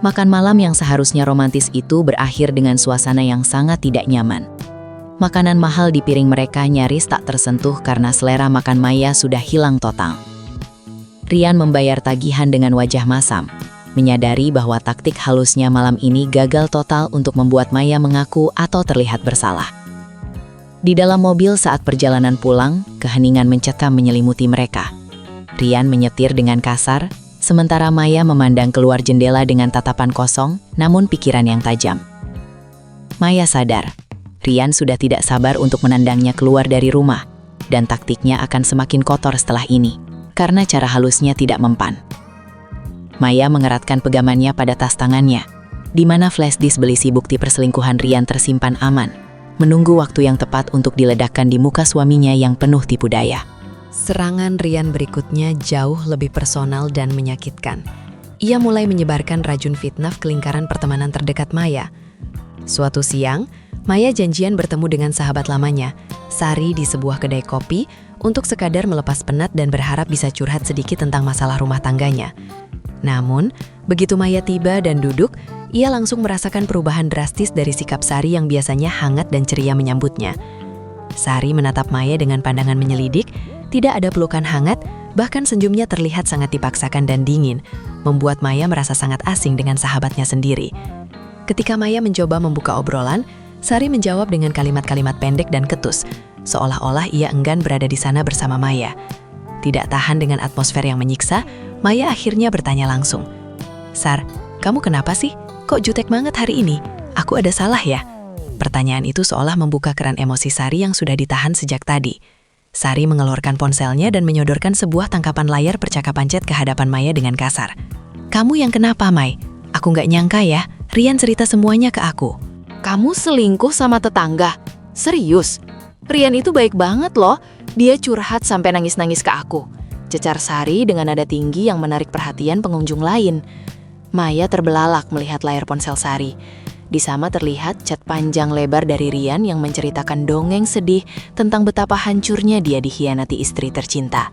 Makan malam yang seharusnya romantis itu berakhir dengan suasana yang sangat tidak nyaman. Makanan mahal di piring mereka nyaris tak tersentuh karena selera makan Maya sudah hilang total. Rian membayar tagihan dengan wajah masam, menyadari bahwa taktik halusnya malam ini gagal total untuk membuat Maya mengaku atau terlihat bersalah. Di dalam mobil saat perjalanan pulang, keheningan mencekam menyelimuti mereka. Rian menyetir dengan kasar, sementara Maya memandang keluar jendela dengan tatapan kosong, namun pikiran yang tajam. Maya sadar, Rian sudah tidak sabar untuk menandangnya keluar dari rumah, dan taktiknya akan semakin kotor setelah ini, karena cara halusnya tidak mempan. Maya mengeratkan pegangannya pada tas tangannya, di mana flash disk berisi bukti perselingkuhan Rian tersimpan aman, menunggu waktu yang tepat untuk diledakkan di muka suaminya yang penuh tipu daya. Serangan Rian berikutnya jauh lebih personal dan menyakitkan. Ia mulai menyebarkan racun fitnah ke lingkaran pertemanan terdekat Maya. Suatu siang, Maya janjian bertemu dengan sahabat lamanya, Sari, di sebuah kedai kopi untuk sekadar melepas penat dan berharap bisa curhat sedikit tentang masalah rumah tangganya. Namun, begitu Maya tiba dan duduk, ia langsung merasakan perubahan drastis dari sikap Sari yang biasanya hangat dan ceria menyambutnya. Sari menatap Maya dengan pandangan menyelidik, tidak ada pelukan hangat, bahkan senyumnya terlihat sangat dipaksakan dan dingin, membuat Maya merasa sangat asing dengan sahabatnya sendiri. Ketika Maya mencoba membuka obrolan, Sari menjawab dengan kalimat-kalimat pendek dan ketus, seolah-olah ia enggan berada di sana bersama Maya. Tidak tahan dengan atmosfer yang menyiksa, Maya akhirnya bertanya langsung, "Sar, kamu kenapa sih? Kok jutek banget hari ini? Aku ada salah ya?" Pertanyaan itu seolah membuka keran emosi Sari yang sudah ditahan sejak tadi. Sari mengeluarkan ponselnya dan menyodorkan sebuah tangkapan layar percakapan chat ke hadapan Maya dengan kasar. "Kamu yang kenapa, Mai? Aku nggak nyangka ya, Rian cerita semuanya ke aku." "Kamu selingkuh sama tetangga? Serius? Rian itu baik banget loh. Dia curhat sampai nangis-nangis ke aku," cecar Sari dengan nada tinggi yang menarik perhatian pengunjung lain. Maya terbelalak melihat layar ponsel Sari. Di sana terlihat chat panjang lebar dari Rian yang menceritakan dongeng sedih tentang betapa hancurnya dia dikhianati istri tercinta.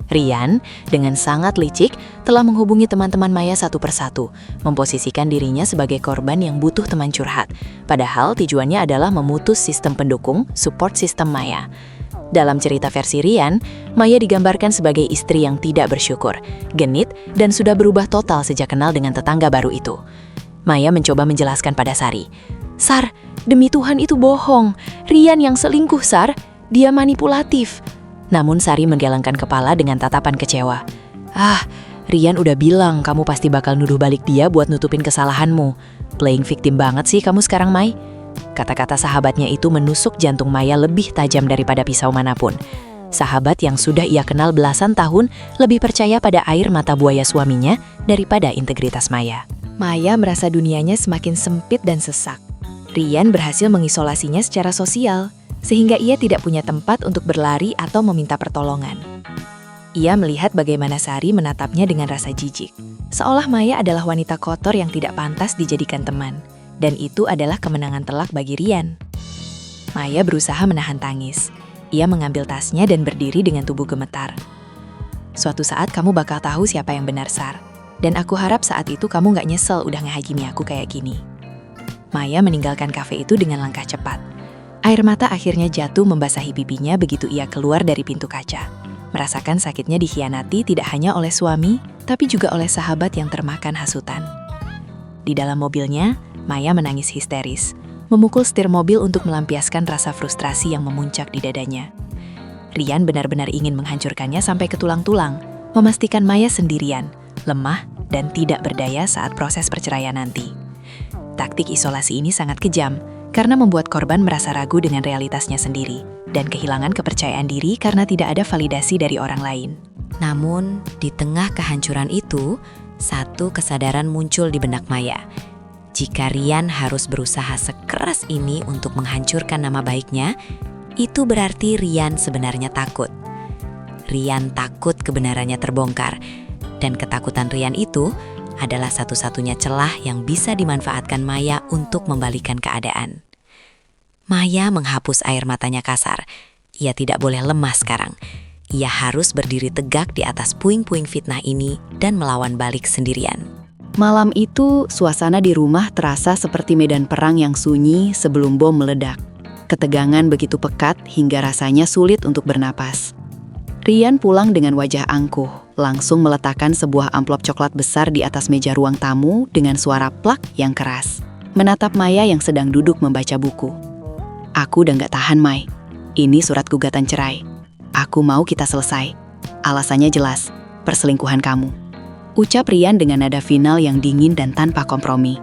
Rian, dengan sangat licik, telah menghubungi teman-teman Maya satu persatu, memposisikan dirinya sebagai korban yang butuh teman curhat. Padahal tujuannya adalah memutus sistem pendukung, support sistem Maya. Dalam cerita versi Rian, Maya digambarkan sebagai istri yang tidak bersyukur, genit, dan sudah berubah total sejak kenal dengan tetangga baru itu. Maya mencoba menjelaskan pada Sari, "Sar, demi Tuhan itu bohong. Rian yang selingkuh, Sar. Dia manipulatif." Namun Sari menggelengkan kepala dengan tatapan kecewa. "Ah, Rian udah bilang kamu pasti bakal nuduh balik dia buat nutupin kesalahanmu. Playing victim banget sih kamu sekarang, Mai." Kata-kata sahabatnya itu menusuk jantung Maya lebih tajam daripada pisau manapun. Sahabat yang sudah ia kenal belasan tahun lebih percaya pada air mata buaya suaminya daripada integritas Maya. Maya merasa dunianya semakin sempit dan sesak. Rian berhasil mengisolasinya secara sosial, sehingga ia tidak punya tempat untuk berlari atau meminta pertolongan. Ia melihat bagaimana Sari menatapnya dengan rasa jijik, seolah Maya adalah wanita kotor yang tidak pantas dijadikan teman, dan itu adalah kemenangan telak bagi Rian. Maya berusaha menahan tangis. Ia mengambil tasnya dan berdiri dengan tubuh gemetar. "Suatu saat kamu bakal tahu siapa yang benar, Sar. Dan aku harap saat itu kamu gak nyesel udah ngehakimi aku kayak gini." Maya meninggalkan kafe itu dengan langkah cepat. Air mata akhirnya jatuh membasahi pipinya begitu ia keluar dari pintu kaca. Merasakan sakitnya dikhianati tidak hanya oleh suami, tapi juga oleh sahabat yang termakan hasutan. Di dalam mobilnya, Maya menangis histeris, memukul setir mobil untuk melampiaskan rasa frustrasi yang memuncak di dadanya. Rian benar-benar ingin menghancurkannya sampai ke tulang-tulang, memastikan Maya sendirian, lemah, dan tidak berdaya saat proses perceraian nanti. Taktik isolasi ini sangat kejam, karena membuat korban merasa ragu dengan realitasnya sendiri, dan kehilangan kepercayaan diri karena tidak ada validasi dari orang lain. Namun, di tengah kehancuran itu, satu kesadaran muncul di benak Maya. Jika Rian harus berusaha sekeras ini untuk menghancurkan nama baiknya, itu berarti Rian sebenarnya takut. Rian takut kebenarannya terbongkar, dan ketakutan Rian itu adalah satu-satunya celah yang bisa dimanfaatkan Maya untuk membalikan keadaan. Maya menghapus air matanya kasar. Ia tidak boleh lemah sekarang. Ia harus berdiri tegak di atas puing-puing fitnah ini dan melawan balik sendirian. Malam itu, suasana di rumah terasa seperti medan perang yang sunyi sebelum bom meledak. Ketegangan begitu pekat hingga rasanya sulit untuk bernapas. Rian pulang dengan wajah angkuh, langsung meletakkan sebuah amplop coklat besar di atas meja ruang tamu dengan suara plak yang keras. Menatap Maya yang sedang duduk membaca buku. "Aku udah gak tahan, Mai. Ini surat gugatan cerai. Aku mau kita selesai. Alasannya jelas, perselingkuhan kamu," ucap Rian dengan nada final yang dingin dan tanpa kompromi.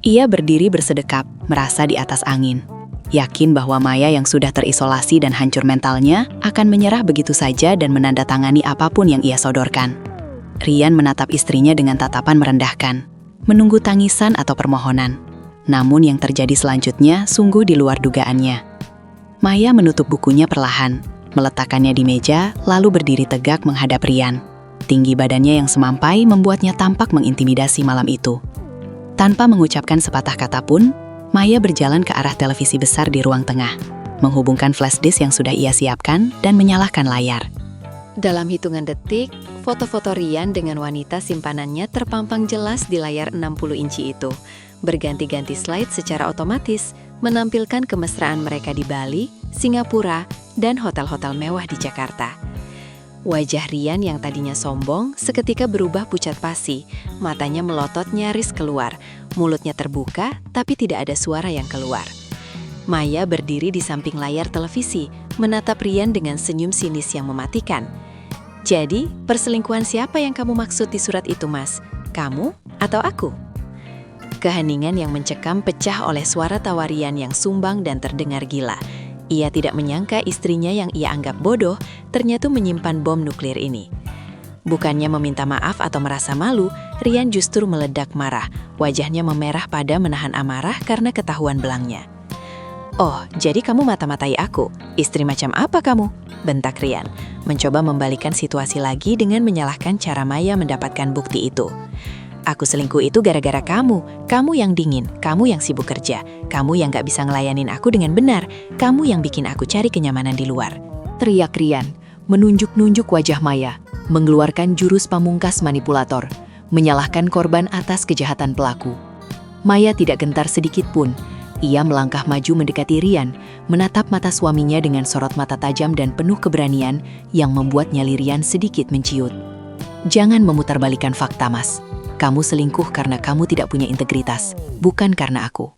Ia berdiri bersedekap, merasa di atas angin. Yakin bahwa Maya yang sudah terisolasi dan hancur mentalnya akan menyerah begitu saja dan menandatangani apapun yang ia sodorkan. Rian menatap istrinya dengan tatapan merendahkan, menunggu tangisan atau permohonan. Namun yang terjadi selanjutnya sungguh di luar dugaannya. Maya menutup bukunya perlahan, meletakkannya di meja, lalu berdiri tegak menghadap Rian. Tinggi badannya yang semampai membuatnya tampak mengintimidasi malam itu. Tanpa mengucapkan sepatah kata pun, Maya berjalan ke arah televisi besar di ruang tengah, menghubungkan flash disk yang sudah ia siapkan dan menyalakan layar. Dalam hitungan detik, foto-foto Rian dengan wanita simpanannya terpampang jelas di layar 60 inci itu. Berganti-ganti slide secara otomatis, menampilkan kemesraan mereka di Bali, Singapura, dan hotel-hotel mewah di Jakarta. Wajah Rian yang tadinya sombong seketika berubah pucat pasi, matanya melotot nyaris keluar, mulutnya terbuka tapi tidak ada suara yang keluar. Maya berdiri di samping layar televisi, menatap Rian dengan senyum sinis yang mematikan. Jadi, perselingkuhan siapa yang kamu maksud di surat itu, Mas? Kamu atau aku? Keheningan yang mencekam pecah oleh suara tawa Rian yang sumbang dan terdengar gila. Ia tidak menyangka istrinya yang ia anggap bodoh ternyata menyimpan bom nuklir ini. Bukannya meminta maaf atau merasa malu, Rian justru meledak marah. Wajahnya memerah pada menahan amarah karena ketahuan belangnya. "Oh, jadi kamu mata-matai aku? Istri macam apa kamu?" bentak Rian, mencoba membalikan situasi lagi dengan menyalahkan cara Maya mendapatkan bukti itu. "Aku selingkuh itu gara-gara kamu yang dingin, kamu yang sibuk kerja, kamu yang gak bisa ngelayanin aku dengan benar, kamu yang bikin aku cari kenyamanan di luar," teriak Rian, menunjuk-nunjuk wajah Maya, mengeluarkan jurus pamungkas manipulator, menyalahkan korban atas kejahatan pelaku. Maya tidak gentar sedikit pun. Ia melangkah maju mendekati Rian, menatap mata suaminya dengan sorot mata tajam dan penuh keberanian yang membuat nyali Rian sedikit menciut. "Jangan memutarbalikkan fakta, Mas. Kamu selingkuh karena kamu tidak punya integritas, bukan karena aku.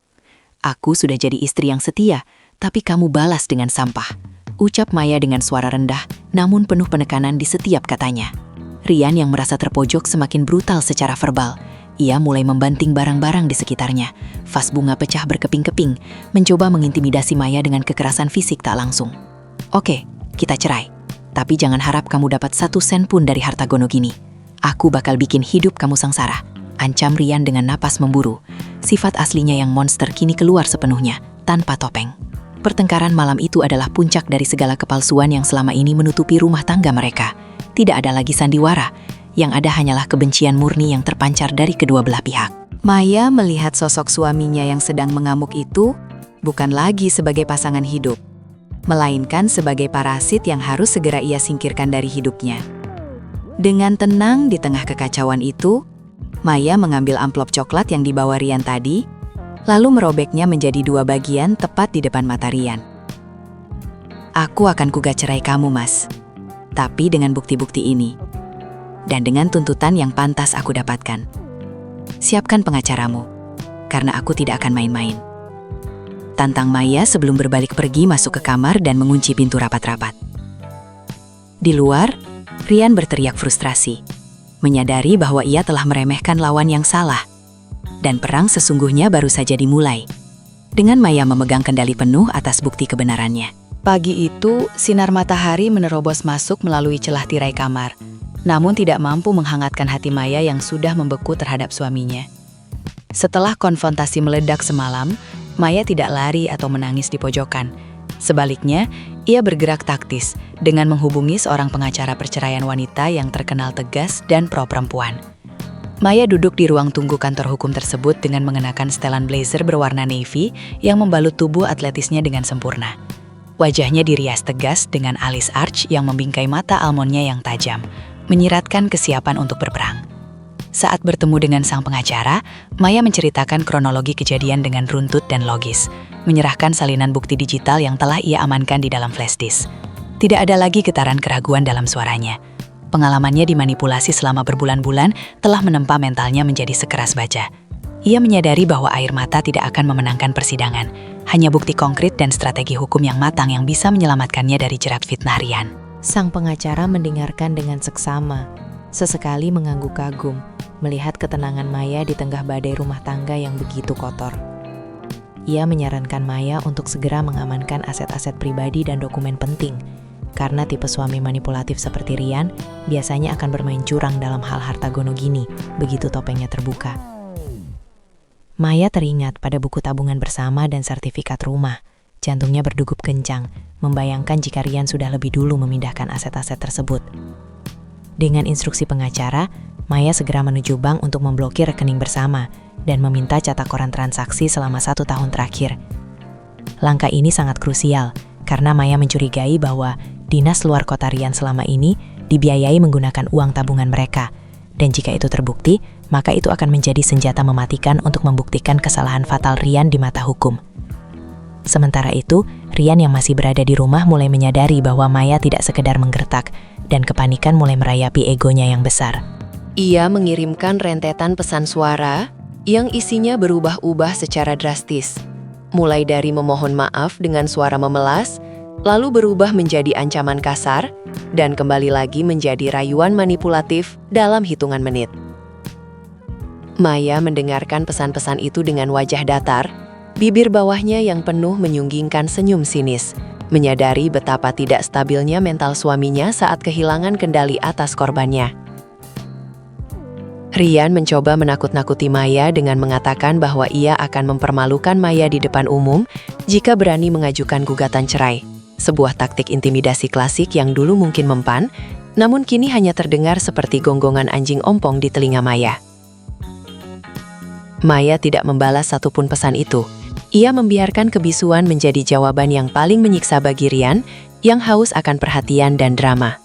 Aku sudah jadi istri yang setia, tapi kamu balas dengan sampah," ucap Maya dengan suara rendah, namun penuh penekanan di setiap katanya. Rian yang merasa terpojok semakin brutal secara verbal. Ia mulai membanting barang-barang di sekitarnya. Vas bunga pecah berkeping-keping, mencoba mengintimidasi Maya dengan kekerasan fisik tak langsung. "Oke, kita cerai. Tapi jangan harap kamu dapat 1 sen pun dari harta Gonogini. Aku bakal bikin hidup kamu sengsara," ancam Rian dengan napas memburu. Sifat aslinya yang monster kini keluar sepenuhnya, tanpa topeng. Pertengkaran malam itu adalah puncak dari segala kepalsuan yang selama ini menutupi rumah tangga mereka. Tidak ada lagi sandiwara. Yang ada hanyalah kebencian murni yang terpancar dari kedua belah pihak. Maya melihat sosok suaminya yang sedang mengamuk itu bukan lagi sebagai pasangan hidup, melainkan sebagai parasit yang harus segera ia singkirkan dari hidupnya. Dengan tenang di tengah kekacauan itu, Maya mengambil amplop coklat yang dibawa Rian tadi, lalu merobeknya menjadi 2 bagian tepat di depan mata Rian. "Aku akan gugat cerai kamu, Mas. Tapi dengan bukti-bukti ini. Dan dengan tuntutan yang pantas aku dapatkan. Siapkan pengacaramu, karena aku tidak akan main-main," tantang Maya sebelum berbalik pergi masuk ke kamar dan mengunci pintu rapat-rapat. Di luar, Rian berteriak frustrasi, menyadari bahwa ia telah meremehkan lawan yang salah. Dan perang sesungguhnya baru saja dimulai, dengan Maya memegang kendali penuh atas bukti kebenarannya. Pagi itu, sinar matahari menerobos masuk melalui celah tirai kamar, namun tidak mampu menghangatkan hati Maya yang sudah membeku terhadap suaminya. Setelah konfrontasi meledak semalam, Maya tidak lari atau menangis di pojokan. Sebaliknya, ia bergerak taktis dengan menghubungi seorang pengacara perceraian wanita yang terkenal tegas dan pro-perempuan. Maya duduk di ruang tunggu kantor hukum tersebut dengan mengenakan setelan blazer berwarna navy yang membalut tubuh atletisnya dengan sempurna. Wajahnya dirias tegas dengan alis arch yang membingkai mata almondnya yang tajam, menyiratkan kesiapan untuk berperang. Saat bertemu dengan sang pengacara, Maya menceritakan kronologi kejadian dengan runtut dan logis, menyerahkan salinan bukti digital yang telah ia amankan di dalam flash disk. Tidak ada lagi getaran keraguan dalam suaranya. Pengalamannya dimanipulasi selama berbulan-bulan telah menempa mentalnya menjadi sekeras baja. Ia menyadari bahwa air mata tidak akan memenangkan persidangan, hanya bukti konkret dan strategi hukum yang matang yang bisa menyelamatkannya dari jerat fitnah Rian. Sang pengacara mendengarkan dengan seksama, sesekali mengangguk kagum, melihat ketenangan Maya di tengah badai rumah tangga yang begitu kotor. Ia menyarankan Maya untuk segera mengamankan aset-aset pribadi dan dokumen penting. karena tipe suami manipulatif seperti Rian biasanya akan bermain curang dalam hal harta gono gini begitu topengnya terbuka. Maya teringat pada buku tabungan bersama dan sertifikat rumah. Jantungnya berdegup kencang, membayangkan jika Rian sudah lebih dulu memindahkan aset-aset tersebut. Dengan instruksi pengacara, Maya segera menuju bank untuk memblokir rekening bersama dan meminta catat koran transaksi selama 1 tahun terakhir. Langkah ini sangat krusial, karena Maya mencurigai bahwa dinas luar kota Rian selama ini dibiayai menggunakan uang tabungan mereka. Dan jika itu terbukti, maka itu akan menjadi senjata mematikan untuk membuktikan kesalahan fatal Rian di mata hukum. Sementara itu, Rian yang masih berada di rumah mulai menyadari bahwa Maya tidak sekedar menggertak, dan kepanikan mulai merayapi egonya yang besar. Ia mengirimkan rentetan pesan suara yang isinya berubah-ubah secara drastis. Mulai dari memohon maaf dengan suara memelas, lalu berubah menjadi ancaman kasar, dan kembali lagi menjadi rayuan manipulatif dalam hitungan menit. Maya mendengarkan pesan-pesan itu dengan wajah datar, bibir bawahnya yang penuh menyunggingkan senyum sinis, menyadari betapa tidak stabilnya mental suaminya saat kehilangan kendali atas korbannya. Rian mencoba menakut-nakuti Maya dengan mengatakan bahwa ia akan mempermalukan Maya di depan umum jika berani mengajukan gugatan cerai. Sebuah taktik intimidasi klasik yang dulu mungkin mempan, namun kini hanya terdengar seperti gonggongan anjing ompong di telinga Maya. Maya tidak membalas satupun pesan itu. Ia membiarkan kebisuan menjadi jawaban yang paling menyiksa bagi Rian, yang haus akan perhatian dan drama.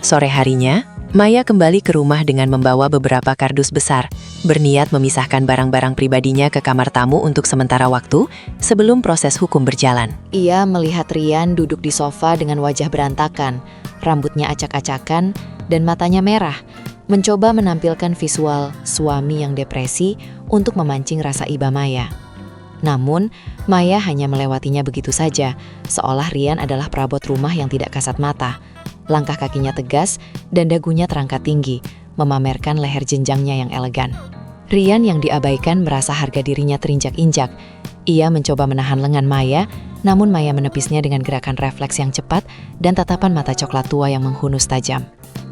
Sore harinya, Maya kembali ke rumah dengan membawa beberapa kardus besar, berniat memisahkan barang-barang pribadinya ke kamar tamu untuk sementara waktu sebelum proses hukum berjalan. Ia melihat Rian duduk di sofa dengan wajah berantakan, rambutnya acak-acakan, dan matanya merah, mencoba menampilkan visual suami yang depresi untuk memancing rasa iba Maya. Namun, Maya hanya melewatinya begitu saja, seolah Rian adalah perabot rumah yang tidak kasat mata. Langkah kakinya tegas dan dagunya terangkat tinggi, memamerkan leher jenjangnya yang elegan. Rian yang diabaikan merasa harga dirinya terinjak-injak. Ia mencoba menahan lengan Maya, namun Maya menepisnya dengan gerakan refleks yang cepat dan tatapan mata coklat tua yang menghunus tajam.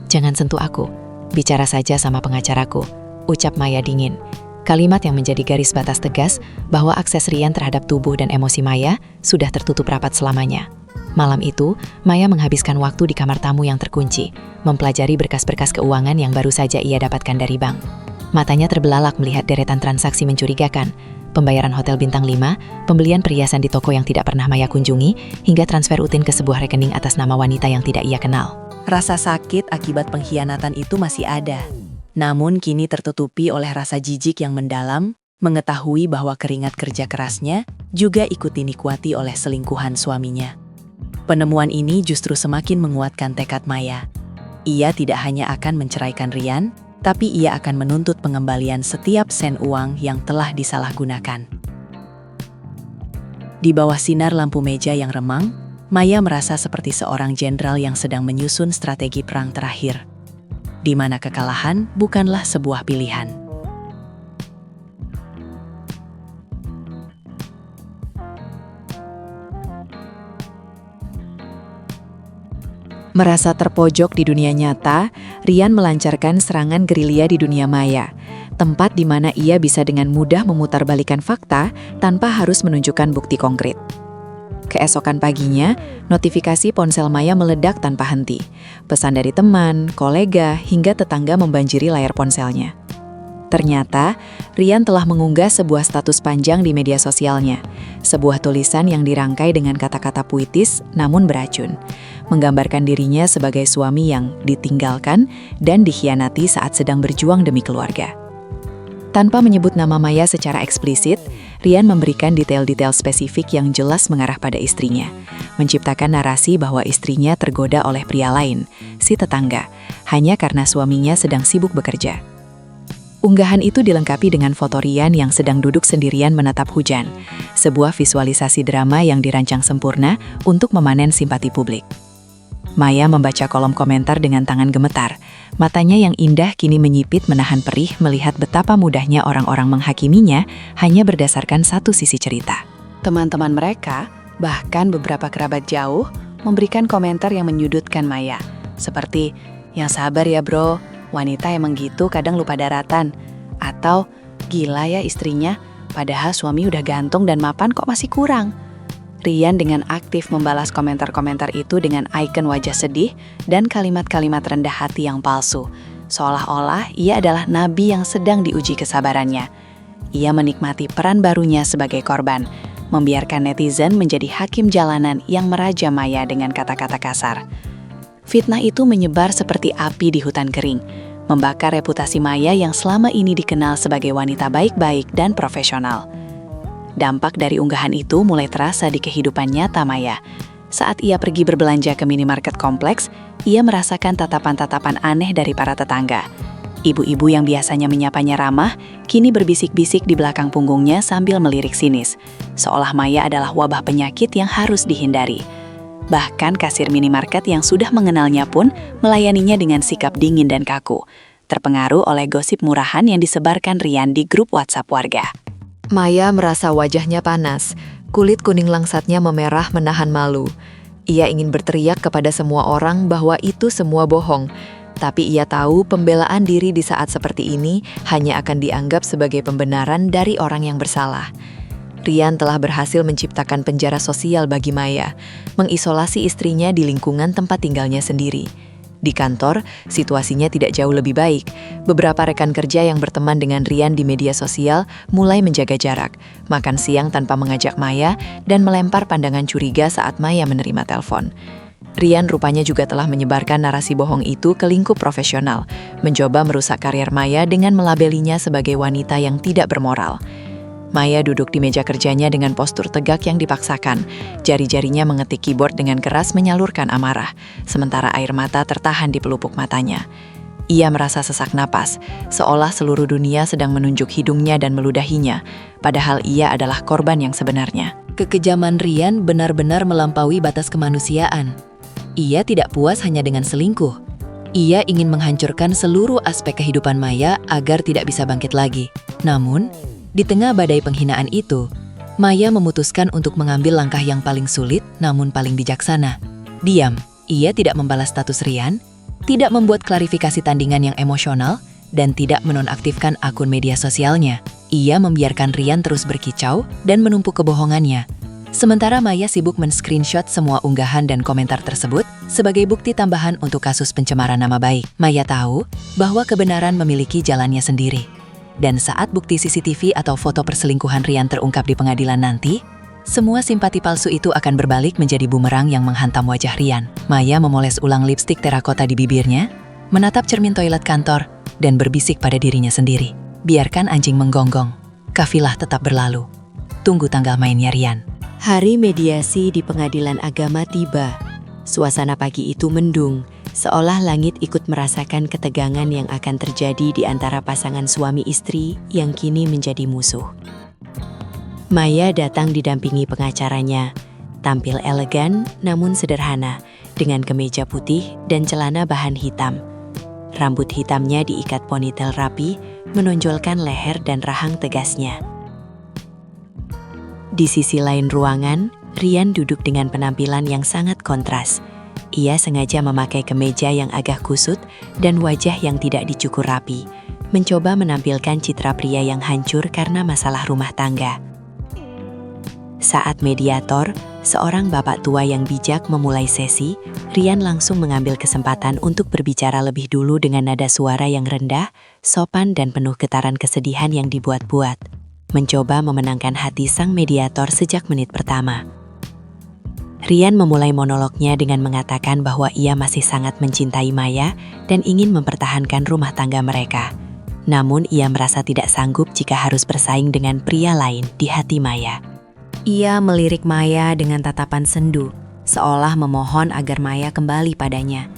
"Jangan sentuh aku, bicara saja sama pengacaraku," ucap Maya dingin. Kalimat yang menjadi garis batas tegas bahwa akses Rian terhadap tubuh dan emosi Maya sudah tertutup rapat selamanya. Malam itu, Maya menghabiskan waktu di kamar tamu yang terkunci, mempelajari berkas-berkas keuangan yang baru saja ia dapatkan dari bank. Matanya terbelalak melihat deretan transaksi mencurigakan, pembayaran hotel bintang 5, pembelian perhiasan di toko yang tidak pernah Maya kunjungi, hingga transfer rutin ke sebuah rekening atas nama wanita yang tidak ia kenal. Rasa sakit akibat pengkhianatan itu masih ada, namun kini tertutupi oleh rasa jijik yang mendalam, mengetahui bahwa keringat kerja kerasnya juga ikut dinikmati oleh selingkuhan suaminya. Penemuan ini justru semakin menguatkan tekad Maya. Ia tidak hanya akan menceraikan Rian, tapi ia akan menuntut pengembalian setiap sen uang yang telah disalahgunakan. Di bawah sinar lampu meja yang remang, Maya merasa seperti seorang jenderal yang sedang menyusun strategi perang terakhir, di mana kekalahan bukanlah sebuah pilihan. Merasa terpojok di dunia nyata, Rian melancarkan serangan gerilya di dunia maya, tempat di mana ia bisa dengan mudah memutarbalikkan fakta tanpa harus menunjukkan bukti konkret. Keesokan paginya, notifikasi ponsel Maya meledak tanpa henti. Pesan dari teman, kolega, hingga tetangga membanjiri layar ponselnya. Ternyata, Rian telah mengunggah sebuah status panjang di media sosialnya. Sebuah tulisan yang dirangkai dengan kata-kata puitis namun beracun, menggambarkan dirinya sebagai suami yang ditinggalkan dan dikhianati saat sedang berjuang demi keluarga. Tanpa menyebut nama Maya secara eksplisit, Rian memberikan detail-detail spesifik yang jelas mengarah pada istrinya, menciptakan narasi bahwa istrinya tergoda oleh pria lain, si tetangga, hanya karena suaminya sedang sibuk bekerja. Unggahan itu dilengkapi dengan foto Rian yang sedang duduk sendirian menatap hujan, sebuah visualisasi drama yang dirancang sempurna untuk memanen simpati publik. Maya membaca kolom komentar dengan tangan gemetar. Matanya yang indah kini menyipit menahan perih melihat betapa mudahnya orang-orang menghakiminya hanya berdasarkan satu sisi cerita. Teman-teman mereka, Bahkan beberapa kerabat jauh memberikan komentar yang menyudutkan Maya. Seperti, yang sabar ya bro, wanita emang gitu kadang lupa daratan. Atau, gila ya istrinya, padahal suami udah gantung dan mapan kok masih kurang. Rian dengan aktif membalas komentar-komentar itu dengan ikon wajah sedih dan kalimat-kalimat rendah hati yang palsu. Seolah-olah ia adalah nabi yang sedang diuji kesabarannya. Ia menikmati peran barunya sebagai korban, membiarkan netizen menjadi hakim jalanan yang meraja Maya dengan kata-kata kasar. Fitnah itu menyebar seperti api di hutan kering, membakar reputasi Maya yang selama ini dikenal sebagai wanita baik-baik dan profesional. Dampak dari unggahan itu mulai terasa di kehidupan nyata Maya. Saat ia pergi berbelanja ke minimarket kompleks, ia merasakan tatapan-tatapan aneh dari para tetangga. Ibu-ibu yang biasanya menyapanya ramah, kini berbisik-bisik di belakang punggungnya sambil melirik sinis. Seolah Maya adalah wabah penyakit yang harus dihindari. Bahkan kasir minimarket yang sudah mengenalnya pun melayaninya dengan sikap dingin dan kaku, terpengaruh oleh gosip murahan yang disebarkan Rian di grup WhatsApp warga. Maya merasa wajahnya panas, kulit kuning langsatnya memerah menahan malu. Ia ingin berteriak kepada semua orang bahwa itu semua bohong, tapi ia tahu pembelaan diri di saat seperti ini hanya akan dianggap sebagai pembenaran dari orang yang bersalah. Rian telah berhasil menciptakan penjara sosial bagi Maya, mengisolasi istrinya di lingkungan tempat tinggalnya sendiri. Di kantor, situasinya tidak jauh lebih baik. Beberapa rekan kerja yang berteman dengan Rian di media sosial mulai menjaga jarak, makan siang tanpa mengajak Maya, dan melempar pandangan curiga saat Maya menerima telepon. Rian rupanya juga telah menyebarkan narasi bohong itu ke lingkup profesional, mencoba merusak karier Maya dengan melabelinya sebagai wanita yang tidak bermoral. Maya duduk di meja kerjanya dengan postur tegak yang dipaksakan. Jari-jarinya mengetik keyboard dengan keras menyalurkan amarah, sementara air mata tertahan di pelupuk matanya. Ia merasa sesak napas, seolah seluruh dunia sedang menunjuk hidungnya dan meludahinya, padahal ia adalah korban yang sebenarnya. Kekejaman Rian benar-benar melampaui batas kemanusiaan. Ia tidak puas hanya dengan selingkuh. Ia ingin menghancurkan seluruh aspek kehidupan Maya agar tidak bisa bangkit lagi. Namun, di tengah badai penghinaan itu, Maya memutuskan untuk mengambil langkah yang paling sulit namun paling bijaksana. Diam, ia tidak membalas status Rian, tidak membuat klarifikasi tandingan yang emosional, dan tidak menonaktifkan akun media sosialnya. Ia membiarkan Rian terus berkicau dan menumpuk kebohongannya. Sementara Maya sibuk men-screenshot semua unggahan dan komentar tersebut sebagai bukti tambahan untuk kasus pencemaran nama baik. Maya tahu bahwa kebenaran memiliki jalannya sendiri. Dan saat bukti CCTV atau foto perselingkuhan Rian terungkap di pengadilan nanti, semua simpati palsu itu akan berbalik menjadi bumerang yang menghantam wajah Rian. Maya memoles ulang lipstik terakota di bibirnya, menatap cermin toilet kantor, dan berbisik pada dirinya sendiri. Biarkan anjing menggonggong, kafilah tetap berlalu. Tunggu tanggal mainnya Rian. Hari mediasi di pengadilan agama tiba. Suasana pagi itu mendung, seolah langit ikut merasakan ketegangan yang akan terjadi di antara pasangan suami istri yang kini menjadi musuh. Maya datang didampingi pengacaranya, tampil elegan namun sederhana, dengan kemeja putih dan celana bahan hitam. Rambut hitamnya diikat ponytail rapi, menonjolkan leher dan rahang tegasnya. Di sisi lain ruangan, Rian duduk dengan penampilan yang sangat kontras. Ia sengaja memakai kemeja yang agak kusut dan wajah yang tidak dicukur rapi, mencoba menampilkan citra pria yang hancur karena masalah rumah tangga. Saat mediator, seorang bapak tua yang bijak memulai sesi, Rian langsung mengambil kesempatan untuk berbicara lebih dulu dengan nada suara yang rendah, sopan dan penuh getaran kesedihan yang dibuat-buat, mencoba memenangkan hati sang mediator sejak menit pertama. Rian memulai monolognya dengan mengatakan bahwa ia masih sangat mencintai Maya dan ingin mempertahankan rumah tangga mereka. Namun ia merasa tidak sanggup jika harus bersaing dengan pria lain di hati Maya. Ia melirik Maya dengan tatapan sendu, seolah memohon agar Maya kembali padanya.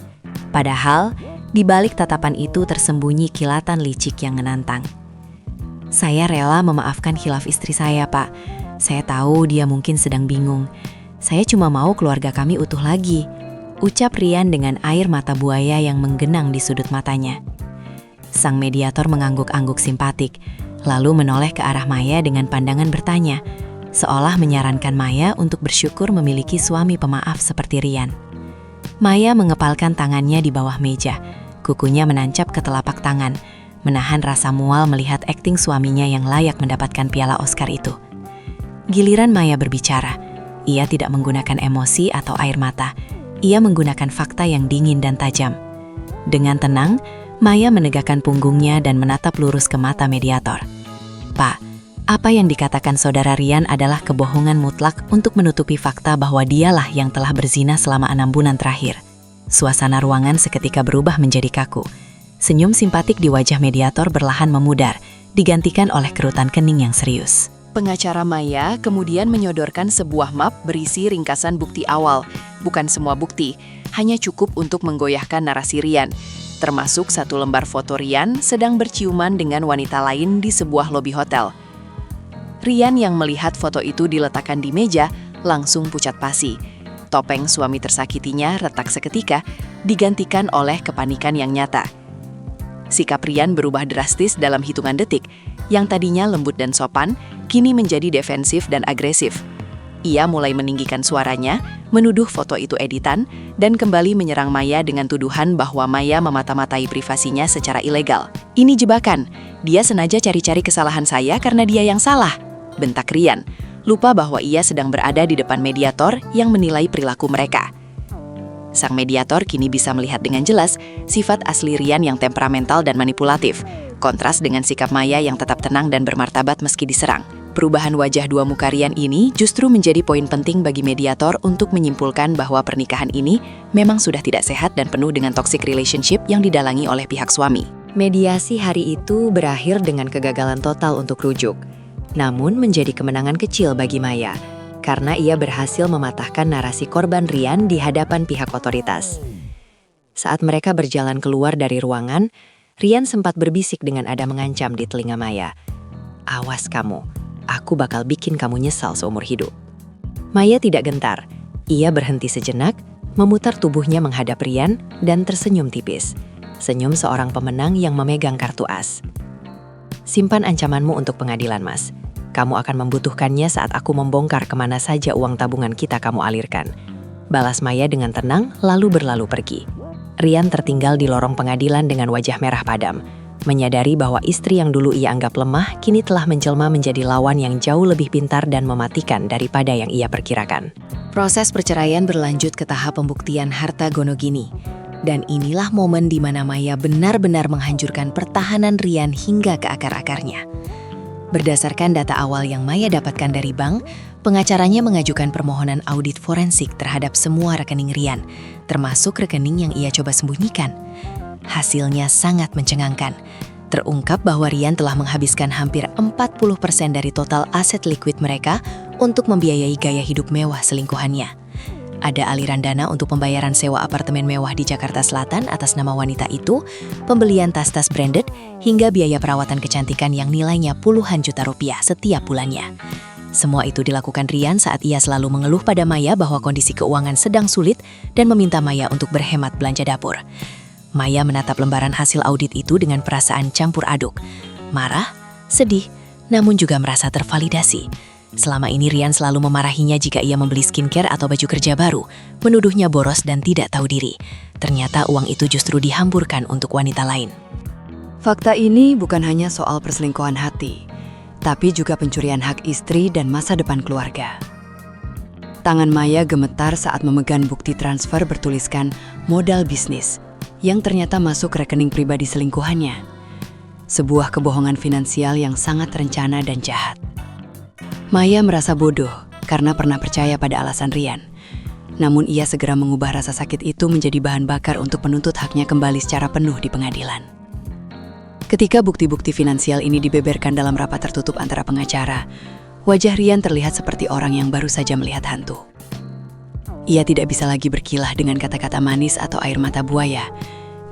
Padahal, di balik tatapan itu tersembunyi kilatan licik yang menantang. Saya rela memaafkan khilaf istri saya, Pak. Saya tahu dia mungkin sedang bingung. Saya cuma mau keluarga kami utuh lagi, ucap Rian dengan air mata buaya yang menggenang di sudut matanya. Sang mediator mengangguk-angguk simpatik, lalu menoleh ke arah Maya dengan pandangan bertanya, seolah menyarankan Maya untuk bersyukur memiliki suami pemaaf seperti Rian. Maya mengepalkan tangannya di bawah meja, kukunya menancap ke telapak tangan, menahan rasa mual melihat akting suaminya yang layak mendapatkan piala Oscar itu. Giliran Maya berbicara, ia tidak menggunakan emosi atau air mata, ia menggunakan fakta yang dingin dan tajam. Dengan tenang, Maya menegakkan punggungnya dan menatap lurus ke mata mediator. "Pak, apa yang dikatakan saudara Rian adalah kebohongan mutlak untuk menutupi fakta bahwa dialah yang telah berzina selama 6 bulan terakhir." Suasana ruangan seketika berubah menjadi kaku. Senyum simpatik di wajah mediator perlahan memudar, digantikan oleh kerutan kening yang serius. Pengacara Maya kemudian menyodorkan sebuah map berisi ringkasan bukti awal. Bukan semua bukti, hanya cukup untuk menggoyahkan narasi Rian, termasuk 1 lembar foto Rian sedang berciuman dengan wanita lain di sebuah lobi hotel. Rian yang melihat foto itu diletakkan di meja langsung pucat pasi. Topeng suami tersakitinya retak seketika, digantikan oleh kepanikan yang nyata. Sikap Rian berubah drastis dalam hitungan detik. Yang tadinya lembut dan sopan, kini menjadi defensif dan agresif. Ia mulai meninggikan suaranya, menuduh foto itu editan, dan kembali menyerang Maya dengan tuduhan bahwa Maya memata-matai privasinya secara ilegal. "Ini jebakan. Dia sengaja cari-cari kesalahan saya karena dia yang salah," bentak Rian, lupa bahwa ia sedang berada di depan mediator yang menilai perilaku mereka. Sang mediator kini bisa melihat dengan jelas sifat asli Rian yang temperamental dan manipulatif, kontras dengan sikap Maya yang tetap tenang dan bermartabat meski diserang. Perubahan wajah dua muka Rian ini justru menjadi poin penting bagi mediator untuk menyimpulkan bahwa pernikahan ini memang sudah tidak sehat dan penuh dengan toxic relationship yang didalangi oleh pihak suami. Mediasi hari itu berakhir dengan kegagalan total untuk rujuk. Namun menjadi kemenangan kecil bagi Maya, karena ia berhasil mematahkan narasi korban Rian di hadapan pihak otoritas. Saat mereka berjalan keluar dari ruangan, Rian sempat berbisik dengan ada mengancam di telinga Maya. "Awas kamu, aku bakal bikin kamu nyesal seumur hidup." Maya tidak gentar. Ia berhenti sejenak, memutar tubuhnya menghadap Rian, dan tersenyum tipis. Senyum seorang pemenang yang memegang kartu as. "Simpan ancamanmu untuk pengadilan, Mas. Kamu akan membutuhkannya saat aku membongkar kemana saja uang tabungan kita kamu alirkan." Balas Maya dengan tenang, lalu berlalu pergi. Rian tertinggal di lorong pengadilan dengan wajah merah padam, menyadari bahwa istri yang dulu ia anggap lemah kini telah menjelma menjadi lawan yang jauh lebih pintar dan mematikan daripada yang ia perkirakan. Proses perceraian berlanjut ke tahap pembuktian harta Gonogini. Dan inilah momen di mana Maya benar-benar menghancurkan pertahanan Rian hingga ke akar-akarnya. Berdasarkan data awal yang Maya dapatkan dari bank, pengacaranya mengajukan permohonan audit forensik terhadap semua rekening Rian, termasuk rekening yang ia coba sembunyikan. Hasilnya sangat mencengangkan. Terungkap bahwa Rian telah menghabiskan hampir 40% dari total aset liquid mereka untuk membiayai gaya hidup mewah selingkuhannya. Ada aliran dana untuk pembayaran sewa apartemen mewah di Jakarta Selatan atas nama wanita itu, pembelian tas-tas branded, hingga biaya perawatan kecantikan yang nilainya puluhan juta rupiah setiap bulannya. Semua itu dilakukan Rian saat ia selalu mengeluh pada Maya bahwa kondisi keuangan sedang sulit dan meminta Maya untuk berhemat belanja dapur. Maya menatap lembaran hasil audit itu dengan perasaan campur aduk. Marah, sedih, namun juga merasa tervalidasi. Selama ini Rian selalu memarahinya jika ia membeli skincare atau baju kerja baru, menuduhnya boros dan tidak tahu diri. Ternyata uang itu justru dihamburkan untuk wanita lain. Fakta ini bukan hanya soal perselingkuhan hati, tapi juga pencurian hak istri dan masa depan keluarga. Tangan Maya gemetar saat memegang bukti transfer bertuliskan modal bisnis, yang ternyata masuk rekening pribadi selingkuhannya. Sebuah kebohongan finansial yang sangat terencana dan jahat. Maya merasa bodoh karena pernah percaya pada alasan Rian. Namun ia segera mengubah rasa sakit itu menjadi bahan bakar untuk menuntut haknya kembali secara penuh di pengadilan. Ketika bukti-bukti finansial ini dibeberkan dalam rapat tertutup antara pengacara, wajah Rian terlihat seperti orang yang baru saja melihat hantu. Ia tidak bisa lagi berkilah dengan kata-kata manis atau air mata buaya,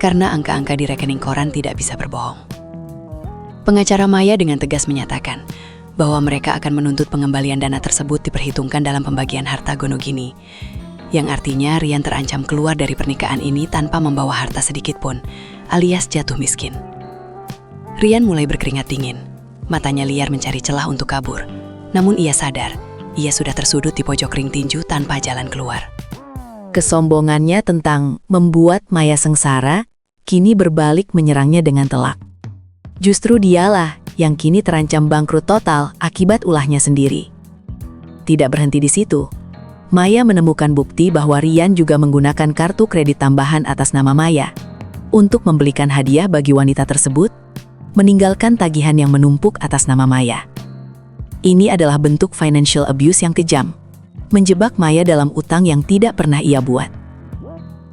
karena angka-angka di rekening koran tidak bisa berbohong. Pengacara Maya dengan tegas menyatakan bahwa mereka akan menuntut pengembalian dana tersebut diperhitungkan dalam pembagian harta Gonogini, yang artinya Rian terancam keluar dari pernikahan ini tanpa membawa harta sedikit pun, alias jatuh miskin. Rian mulai berkeringat dingin, matanya liar mencari celah untuk kabur. Namun ia sadar, Ia sudah tersudut di pojok ring tinju tanpa jalan keluar. Kesombongannya tentang membuat Maya sengsara kini berbalik menyerangnya dengan telak. Justru dialah yang kini terancam bangkrut total akibat ulahnya sendiri. Tidak berhenti di situ. Maya menemukan bukti bahwa Rian juga menggunakan kartu kredit tambahan atas nama Maya untuk membelikan hadiah bagi wanita tersebut, meninggalkan tagihan yang menumpuk atas nama Maya. Ini adalah bentuk financial abuse yang kejam, menjebak Maya dalam utang yang tidak pernah ia buat.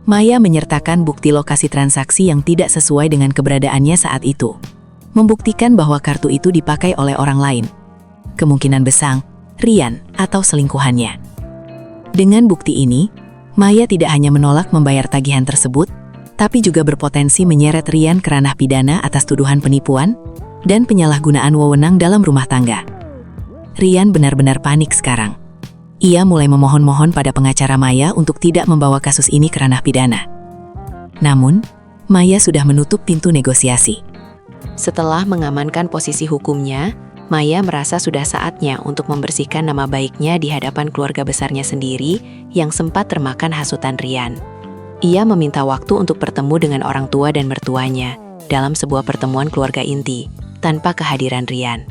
Maya menyertakan bukti lokasi transaksi yang tidak sesuai dengan keberadaannya saat itu, membuktikan bahwa kartu itu dipakai oleh orang lain. Kemungkinan besar, Rian atau selingkuhannya. Dengan bukti ini, Maya tidak hanya menolak membayar tagihan tersebut, tapi juga berpotensi menyeret Rian ke ranah pidana atas tuduhan penipuan dan penyalahgunaan wewenang dalam rumah tangga. Rian benar-benar panik sekarang. Ia mulai memohon-mohon pada pengacara Maya untuk tidak membawa kasus ini ke ranah pidana. Namun, Maya sudah menutup pintu negosiasi. Setelah mengamankan posisi hukumnya, Maya merasa sudah saatnya untuk membersihkan nama baiknya di hadapan keluarga besarnya sendiri yang sempat termakan hasutan Rian. Ia meminta waktu untuk bertemu dengan orang tua dan mertuanya dalam sebuah pertemuan keluarga inti, tanpa kehadiran Rian.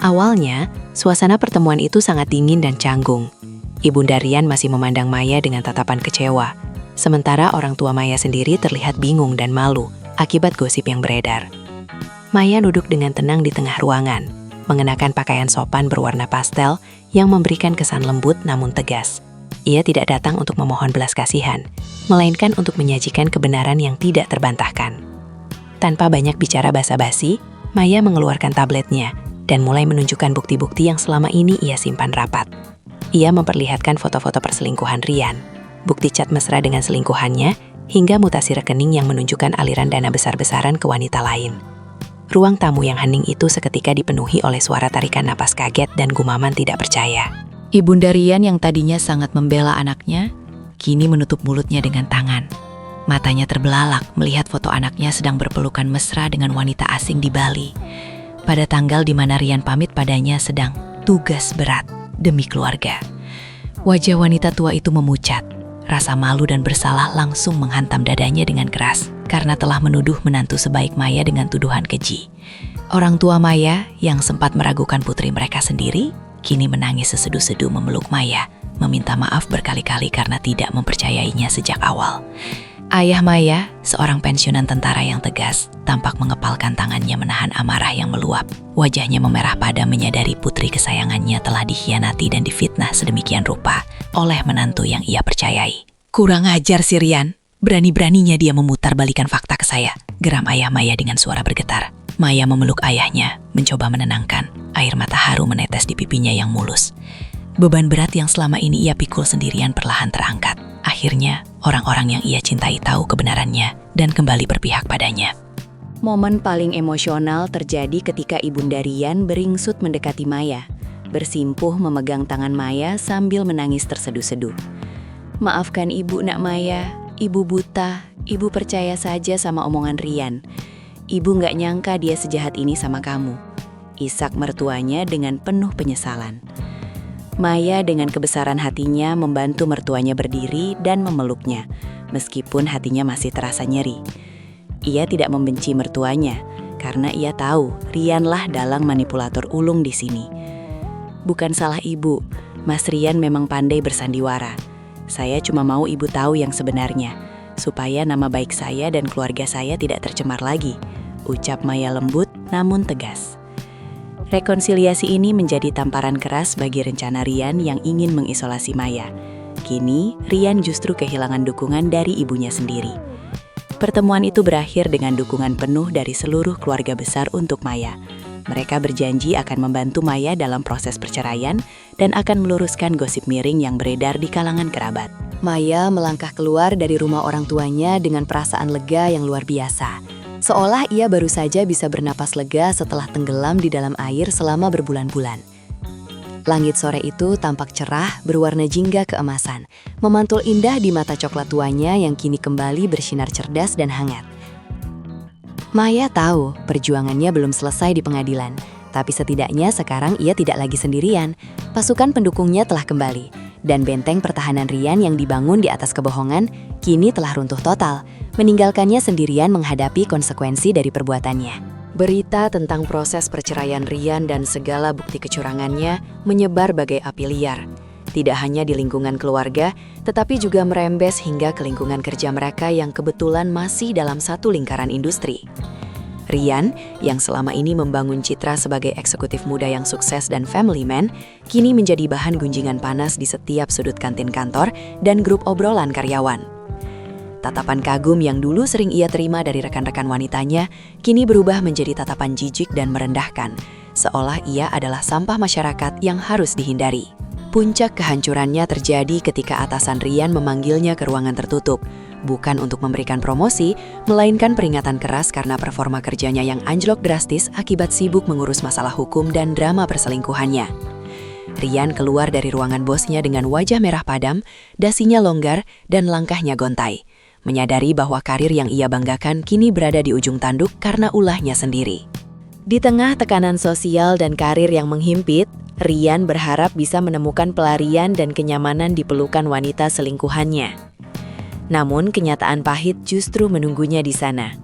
Awalnya, suasana pertemuan itu sangat dingin dan canggung. Ibunda Rian masih memandang Maya dengan tatapan kecewa, sementara orang tua Maya sendiri terlihat bingung dan malu akibat gosip yang beredar. Maya duduk dengan tenang di tengah ruangan, mengenakan pakaian sopan berwarna pastel yang memberikan kesan lembut namun tegas. Ia tidak datang untuk memohon belas kasihan, melainkan untuk menyajikan kebenaran yang tidak terbantahkan. Tanpa banyak bicara basa-basi, Maya mengeluarkan tabletnya dan mulai menunjukkan bukti-bukti yang selama ini ia simpan rapat. Ia memperlihatkan foto-foto perselingkuhan Rian, bukti chat mesra dengan selingkuhannya, hingga mutasi rekening yang menunjukkan aliran dana besar-besaran ke wanita lain. Ruang tamu yang hening itu seketika dipenuhi oleh suara tarikan napas kaget dan gumaman tidak percaya. Ibunda Rian yang tadinya sangat membela anaknya, kini menutup mulutnya dengan tangan. Matanya terbelalak melihat foto anaknya sedang berpelukan mesra dengan wanita asing di Bali. Pada tanggal di mana Rian pamit padanya sedang tugas berat demi keluarga. Wajah wanita tua itu memucat. Rasa malu dan bersalah langsung menghantam dadanya dengan keras karena telah menuduh menantu sebaik Maya dengan tuduhan keji. Orang tua Maya yang sempat meragukan putri mereka sendiri, kini menangis seseduh-seduh memeluk Maya, meminta maaf berkali-kali karena tidak mempercayainya sejak awal. Ayah Maya, seorang pensiunan tentara yang tegas, tampak mengepalkan tangannya menahan amarah yang meluap. Wajahnya memerah padam menyadari putri kesayangannya telah dikhianati dan difitnah sedemikian rupa oleh menantu yang ia percayai. Kurang ajar si Rian, berani-beraninya dia memutarbalikkan fakta ke saya, geram ayah Maya dengan suara bergetar. Maya memeluk ayahnya, mencoba menenangkan. Air mata haru menetes di pipinya yang mulus. Beban berat yang selama ini ia pikul sendirian perlahan terangkat. Akhirnya, orang-orang yang ia cintai tahu kebenarannya dan kembali berpihak padanya. Momen paling emosional terjadi ketika Ibunda Rian beringsut mendekati Maya, bersimpuh memegang tangan Maya sambil menangis terseduh-seduh. Maafkan ibu nak Maya, ibu buta, ibu percaya saja sama omongan Rian. Ibu nggak nyangka dia sejahat ini sama kamu. Isak mertuanya dengan penuh penyesalan. Maya dengan kebesaran hatinya membantu mertuanya berdiri dan memeluknya, meskipun hatinya masih terasa nyeri. Ia tidak membenci mertuanya, karena ia tahu Rianlah dalang manipulator ulung di sini. Bukan salah ibu, Mas Rian memang pandai bersandiwara. Saya cuma mau ibu tahu yang sebenarnya, supaya nama baik saya dan keluarga saya tidak tercemar lagi, ucap Maya lembut namun tegas. Rekonsiliasi ini menjadi tamparan keras bagi rencana Rian yang ingin mengisolasi Maya. Kini, Rian justru kehilangan dukungan dari ibunya sendiri. Pertemuan itu berakhir dengan dukungan penuh dari seluruh keluarga besar untuk Maya. Mereka berjanji akan membantu Maya dalam proses perceraian dan akan meluruskan gosip miring yang beredar di kalangan kerabat. Maya melangkah keluar dari rumah orang tuanya dengan perasaan lega yang luar biasa. Seolah ia baru saja bisa bernapas lega setelah tenggelam di dalam air selama berbulan-bulan. Langit sore itu tampak cerah berwarna jingga keemasan, memantul indah di mata coklat tuanya yang kini kembali bersinar cerdas dan hangat. Maya tahu perjuangannya belum selesai di pengadilan, Tapi setidaknya sekarang ia tidak lagi sendirian. Pasukan pendukungnya telah kembali, dan benteng pertahanan Ryan yang dibangun di atas kebohongan kini telah runtuh total, meninggalkannya sendirian menghadapi konsekuensi dari perbuatannya. Berita tentang proses perceraian Ryan dan segala bukti kecurangannya menyebar bagai api liar. Tidak hanya di lingkungan keluarga, tetapi juga merembes hingga ke lingkungan kerja mereka yang kebetulan masih dalam satu lingkaran industri. Ryan, yang selama ini membangun citra sebagai eksekutif muda yang sukses dan family man, kini menjadi bahan gunjingan panas di setiap sudut kantin kantor dan grup obrolan karyawan. Tatapan kagum yang dulu sering ia terima dari rekan-rekan wanitanya, kini berubah menjadi tatapan jijik dan merendahkan, seolah ia adalah sampah masyarakat yang harus dihindari. Puncak kehancurannya terjadi ketika atasan Ryan memanggilnya ke ruangan tertutup, bukan untuk memberikan promosi, melainkan peringatan keras karena performa kerjanya yang anjlok drastis akibat sibuk mengurus masalah hukum dan drama perselingkuhannya. Ryan keluar dari ruangan bosnya dengan wajah merah padam, dasinya longgar, dan langkahnya gontai, menyadari bahwa karir yang ia banggakan kini berada di ujung tanduk karena ulahnya sendiri. Di tengah tekanan sosial dan karir yang menghimpit, Ryan berharap bisa menemukan pelarian dan kenyamanan di pelukan wanita selingkuhannya. Namun kenyataan pahit justru menunggunya di sana.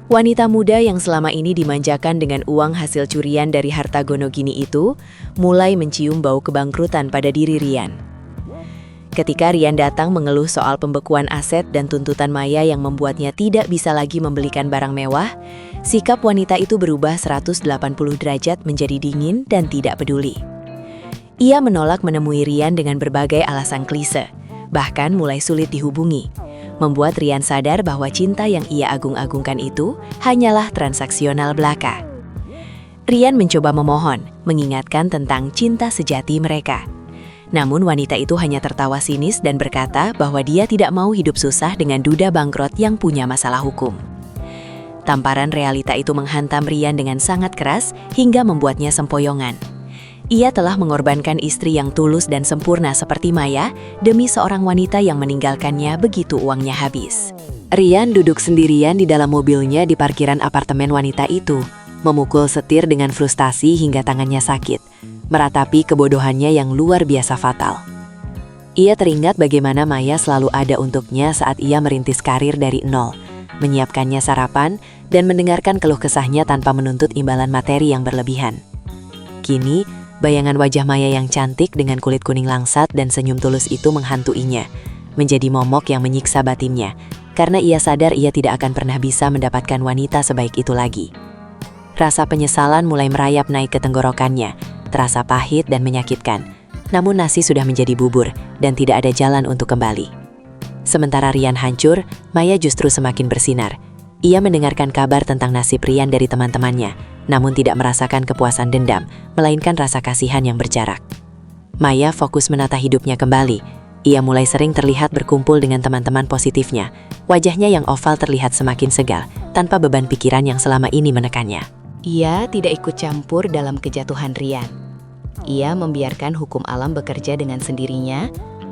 Wanita muda yang selama ini dimanjakan dengan uang hasil curian dari harta gonogini itu mulai mencium bau kebangkrutan pada diri Ryan. Ketika Ryan datang mengeluh soal pembekuan aset dan tuntutan Maya yang membuatnya tidak bisa lagi membelikan barang mewah, sikap wanita itu berubah 180 derajat menjadi dingin dan tidak peduli. Ia menolak menemui Ryan dengan berbagai alasan klise, bahkan mulai sulit dihubungi, membuat Ryan sadar bahwa cinta yang ia agung-agungkan itu hanyalah transaksional belaka. Ryan mencoba memohon, mengingatkan tentang cinta sejati mereka. Namun wanita itu hanya tertawa sinis dan berkata bahwa dia tidak mau hidup susah dengan duda bangkrut yang punya masalah hukum. Tamparan realita itu menghantam Ryan dengan sangat keras hingga membuatnya sempoyongan. Ia telah mengorbankan istri yang tulus dan sempurna seperti Maya demi seorang wanita yang meninggalkannya begitu uangnya habis. Ryan duduk sendirian di dalam mobilnya di parkiran apartemen wanita itu, memukul setir dengan frustasi hingga tangannya sakit, meratapi kebodohannya yang luar biasa fatal. Ia teringat bagaimana Maya selalu ada untuknya saat ia merintis karir dari nol, menyiapkannya sarapan, dan mendengarkan keluh kesahnya tanpa menuntut imbalan materi yang berlebihan. Kini, bayangan wajah Maya yang cantik dengan kulit kuning langsat dan senyum tulus itu menghantuinya, menjadi momok yang menyiksa batinnya, karena ia sadar ia tidak akan pernah bisa mendapatkan wanita sebaik itu lagi. Rasa penyesalan mulai merayap naik ke tenggorokannya, terasa pahit dan menyakitkan. Namun nasi sudah menjadi bubur dan tidak ada jalan untuk kembali. Sementara Ryan hancur, Maya justru semakin bersinar. Ia mendengarkan kabar tentang nasib Ryan dari teman-temannya, namun tidak merasakan kepuasan dendam, melainkan rasa kasihan yang berjarak. Maya fokus menata hidupnya kembali. Ia mulai sering terlihat berkumpul dengan teman-teman positifnya. Wajahnya yang oval terlihat semakin segar, tanpa beban pikiran yang selama ini menekannya. Ia tidak ikut campur dalam kejatuhan Ryan. Ia membiarkan hukum alam bekerja dengan sendirinya,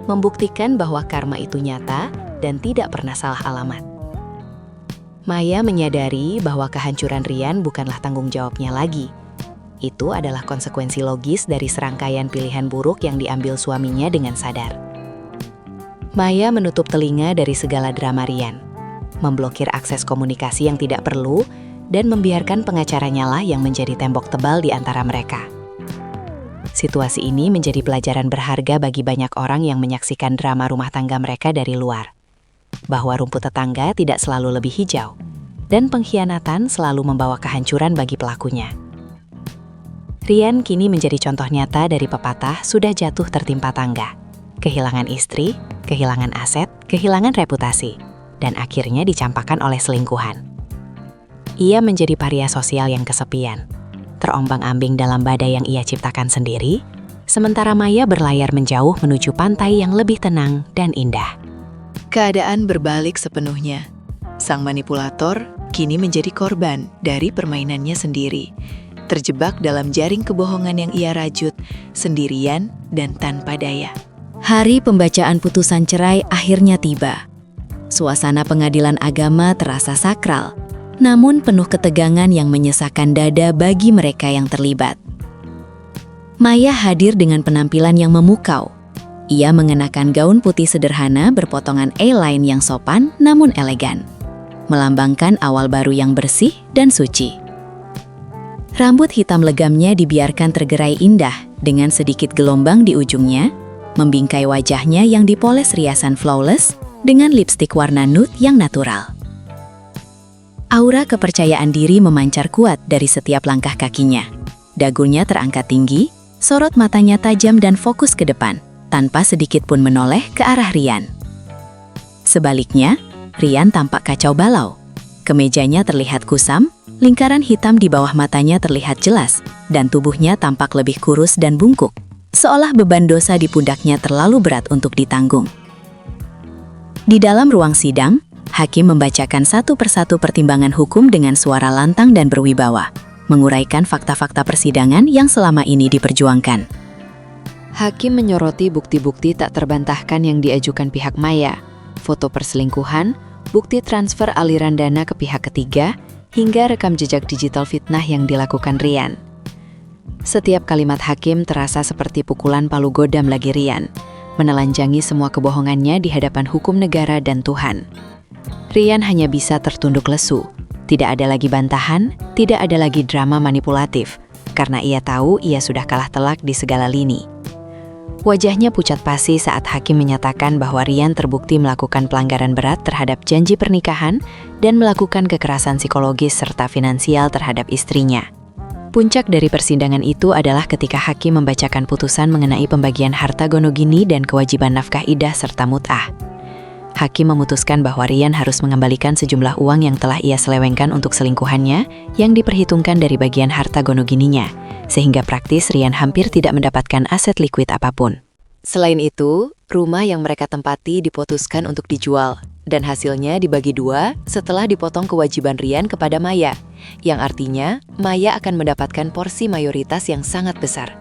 membuktikan bahwa karma itu nyata dan tidak pernah salah alamat. Maya menyadari bahwa kehancuran Ryan bukanlah tanggung jawabnya lagi. Itu adalah konsekuensi logis dari serangkaian pilihan buruk yang diambil suaminya dengan sadar. Maya menutup telinga dari segala drama Ryan, memblokir akses komunikasi yang tidak perlu, dan membiarkan pengacaranya lah yang menjadi tembok tebal di antara mereka. Situasi ini menjadi pelajaran berharga bagi banyak orang yang menyaksikan drama rumah tangga mereka dari luar. Bahwa rumput tetangga tidak selalu lebih hijau, dan pengkhianatan selalu membawa kehancuran bagi pelakunya. Ryan kini menjadi contoh nyata dari pepatah sudah jatuh tertimpa tangga. Kehilangan istri, kehilangan aset, kehilangan reputasi, dan akhirnya dicampakkan oleh selingkuhan. Ia menjadi paria sosial yang kesepian, terombang-ambing dalam badai yang ia ciptakan sendiri, sementara Maya berlayar menjauh menuju pantai yang lebih tenang dan indah. Keadaan berbalik sepenuhnya. Sang manipulator kini menjadi korban dari permainannya sendiri, terjebak dalam jaring kebohongan yang ia rajut, sendirian dan tanpa daya. Hari pembacaan putusan cerai akhirnya tiba. Suasana pengadilan agama terasa sakral. namun penuh ketegangan yang menyesakkan dada bagi mereka yang terlibat. Maya hadir dengan penampilan yang memukau. Ia mengenakan gaun putih sederhana berpotongan A-line yang sopan namun elegan, melambangkan awal baru yang bersih dan suci. Rambut hitam legamnya dibiarkan tergerai indah dengan sedikit gelombang di ujungnya, membingkai wajahnya yang dipoles riasan flawless dengan lipstik warna nude yang natural. Aura kepercayaan diri memancar kuat dari setiap langkah kakinya. Dagunya terangkat tinggi, sorot matanya tajam dan fokus ke depan, tanpa sedikit pun menoleh ke arah Rian. Sebaliknya, Rian tampak kacau balau. Kemejanya terlihat kusam, lingkaran hitam di bawah matanya terlihat jelas, dan tubuhnya tampak lebih kurus dan bungkuk, seolah beban dosa di pundaknya terlalu berat untuk ditanggung. Di dalam ruang sidang, hakim membacakan satu persatu pertimbangan hukum dengan suara lantang dan berwibawa, menguraikan fakta-fakta persidangan yang selama ini diperjuangkan. Hakim menyoroti bukti-bukti tak terbantahkan yang diajukan pihak Maya, foto perselingkuhan, bukti transfer aliran dana ke pihak ketiga, hingga rekam jejak digital fitnah yang dilakukan Rian. Setiap kalimat hakim terasa seperti pukulan palu godam lagi Rian, menelanjangi semua kebohongannya di hadapan hukum negara dan Tuhan. Rian hanya bisa tertunduk lesu. Tidak ada lagi bantahan, tidak ada lagi drama manipulatif, karena ia tahu ia sudah kalah telak di segala lini. Wajahnya pucat pasi saat hakim menyatakan bahwa Rian terbukti melakukan pelanggaran berat terhadap janji pernikahan dan melakukan kekerasan psikologis serta finansial terhadap istrinya. Puncak dari persidangan itu adalah ketika hakim membacakan putusan mengenai pembagian harta gonogini dan kewajiban nafkah idah serta mut'ah. Hakim memutuskan bahwa Rian harus mengembalikan sejumlah uang yang telah ia selewengkan untuk selingkuhannya yang diperhitungkan dari bagian harta gonogininya, sehingga praktis Rian hampir tidak mendapatkan aset likuid apapun. Selain itu, rumah yang mereka tempati diputuskan untuk dijual, dan hasilnya dibagi dua setelah dipotong kewajiban Rian kepada Maya, yang artinya Maya akan mendapatkan porsi mayoritas yang sangat besar.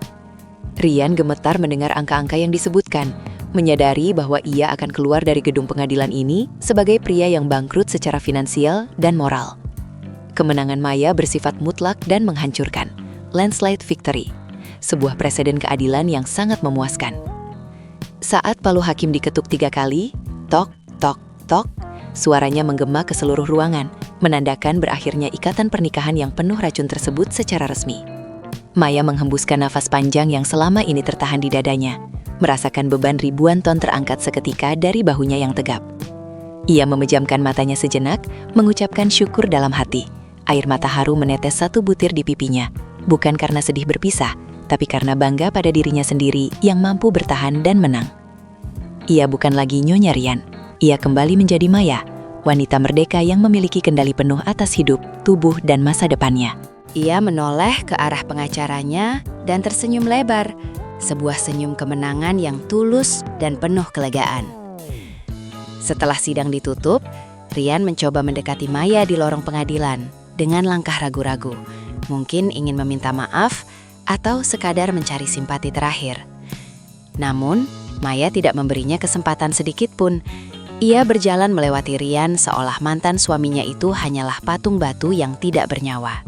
Rian gemetar mendengar angka-angka yang disebutkan, menyadari bahwa ia akan keluar dari gedung pengadilan ini sebagai pria yang bangkrut secara finansial dan moral. Kemenangan Maya bersifat mutlak dan menghancurkan. Landslide victory, sebuah presiden keadilan yang sangat memuaskan. Saat palu hakim diketuk 3 kali, tok, tok, tok, suaranya menggema ke seluruh ruangan, menandakan berakhirnya ikatan pernikahan yang penuh racun tersebut secara resmi. Maya menghembuskan nafas panjang yang selama ini tertahan di dadanya, merasakan beban ribuan ton terangkat seketika dari bahunya yang tegap. Ia memejamkan matanya sejenak, mengucapkan syukur dalam hati. Air mata haru menetes 1 butir di pipinya, bukan karena sedih berpisah, tapi karena bangga pada dirinya sendiri yang mampu bertahan dan menang. Ia bukan lagi Nyonya Rian, ia kembali menjadi Maya, wanita merdeka yang memiliki kendali penuh atas hidup, tubuh, dan masa depannya. Ia menoleh ke arah pengacaranya dan tersenyum lebar, sebuah senyum kemenangan yang tulus dan penuh kelegaan. Setelah sidang ditutup, Rian mencoba mendekati Maya di lorong pengadilan dengan langkah ragu-ragu, mungkin ingin meminta maaf atau sekadar mencari simpati terakhir. Namun, Maya tidak memberinya kesempatan sedikit pun. Ia berjalan melewati Rian seolah mantan suaminya itu hanyalah patung batu yang tidak bernyawa.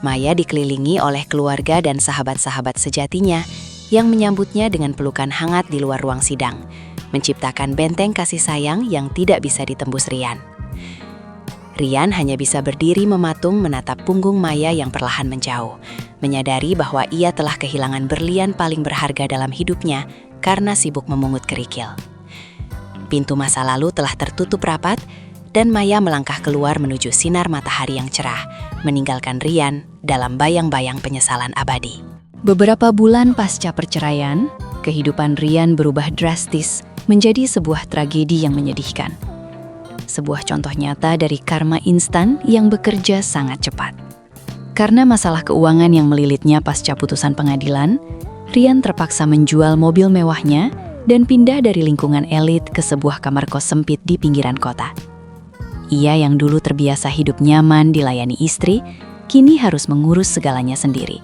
Maya dikelilingi oleh keluarga dan sahabat-sahabat sejatinya yang menyambutnya dengan pelukan hangat di luar ruang sidang, menciptakan benteng kasih sayang yang tidak bisa ditembus Rian. Rian hanya bisa berdiri mematung menatap punggung Maya yang perlahan menjauh, menyadari bahwa ia telah kehilangan berlian paling berharga dalam hidupnya karena sibuk memungut kerikil. Pintu masa lalu telah tertutup rapat, dan Maya melangkah keluar menuju sinar matahari yang cerah, meninggalkan Rian dalam bayang-bayang penyesalan abadi. Beberapa bulan pasca perceraian, kehidupan Rian berubah drastis menjadi sebuah tragedi yang menyedihkan. Sebuah contoh nyata dari karma instan yang bekerja sangat cepat. Karena masalah keuangan yang melilitnya pasca putusan pengadilan, Rian terpaksa menjual mobil mewahnya dan pindah dari lingkungan elit ke sebuah kamar kos sempit di pinggiran kota. Ia yang dulu terbiasa hidup nyaman dilayani istri, kini harus mengurus segalanya sendiri.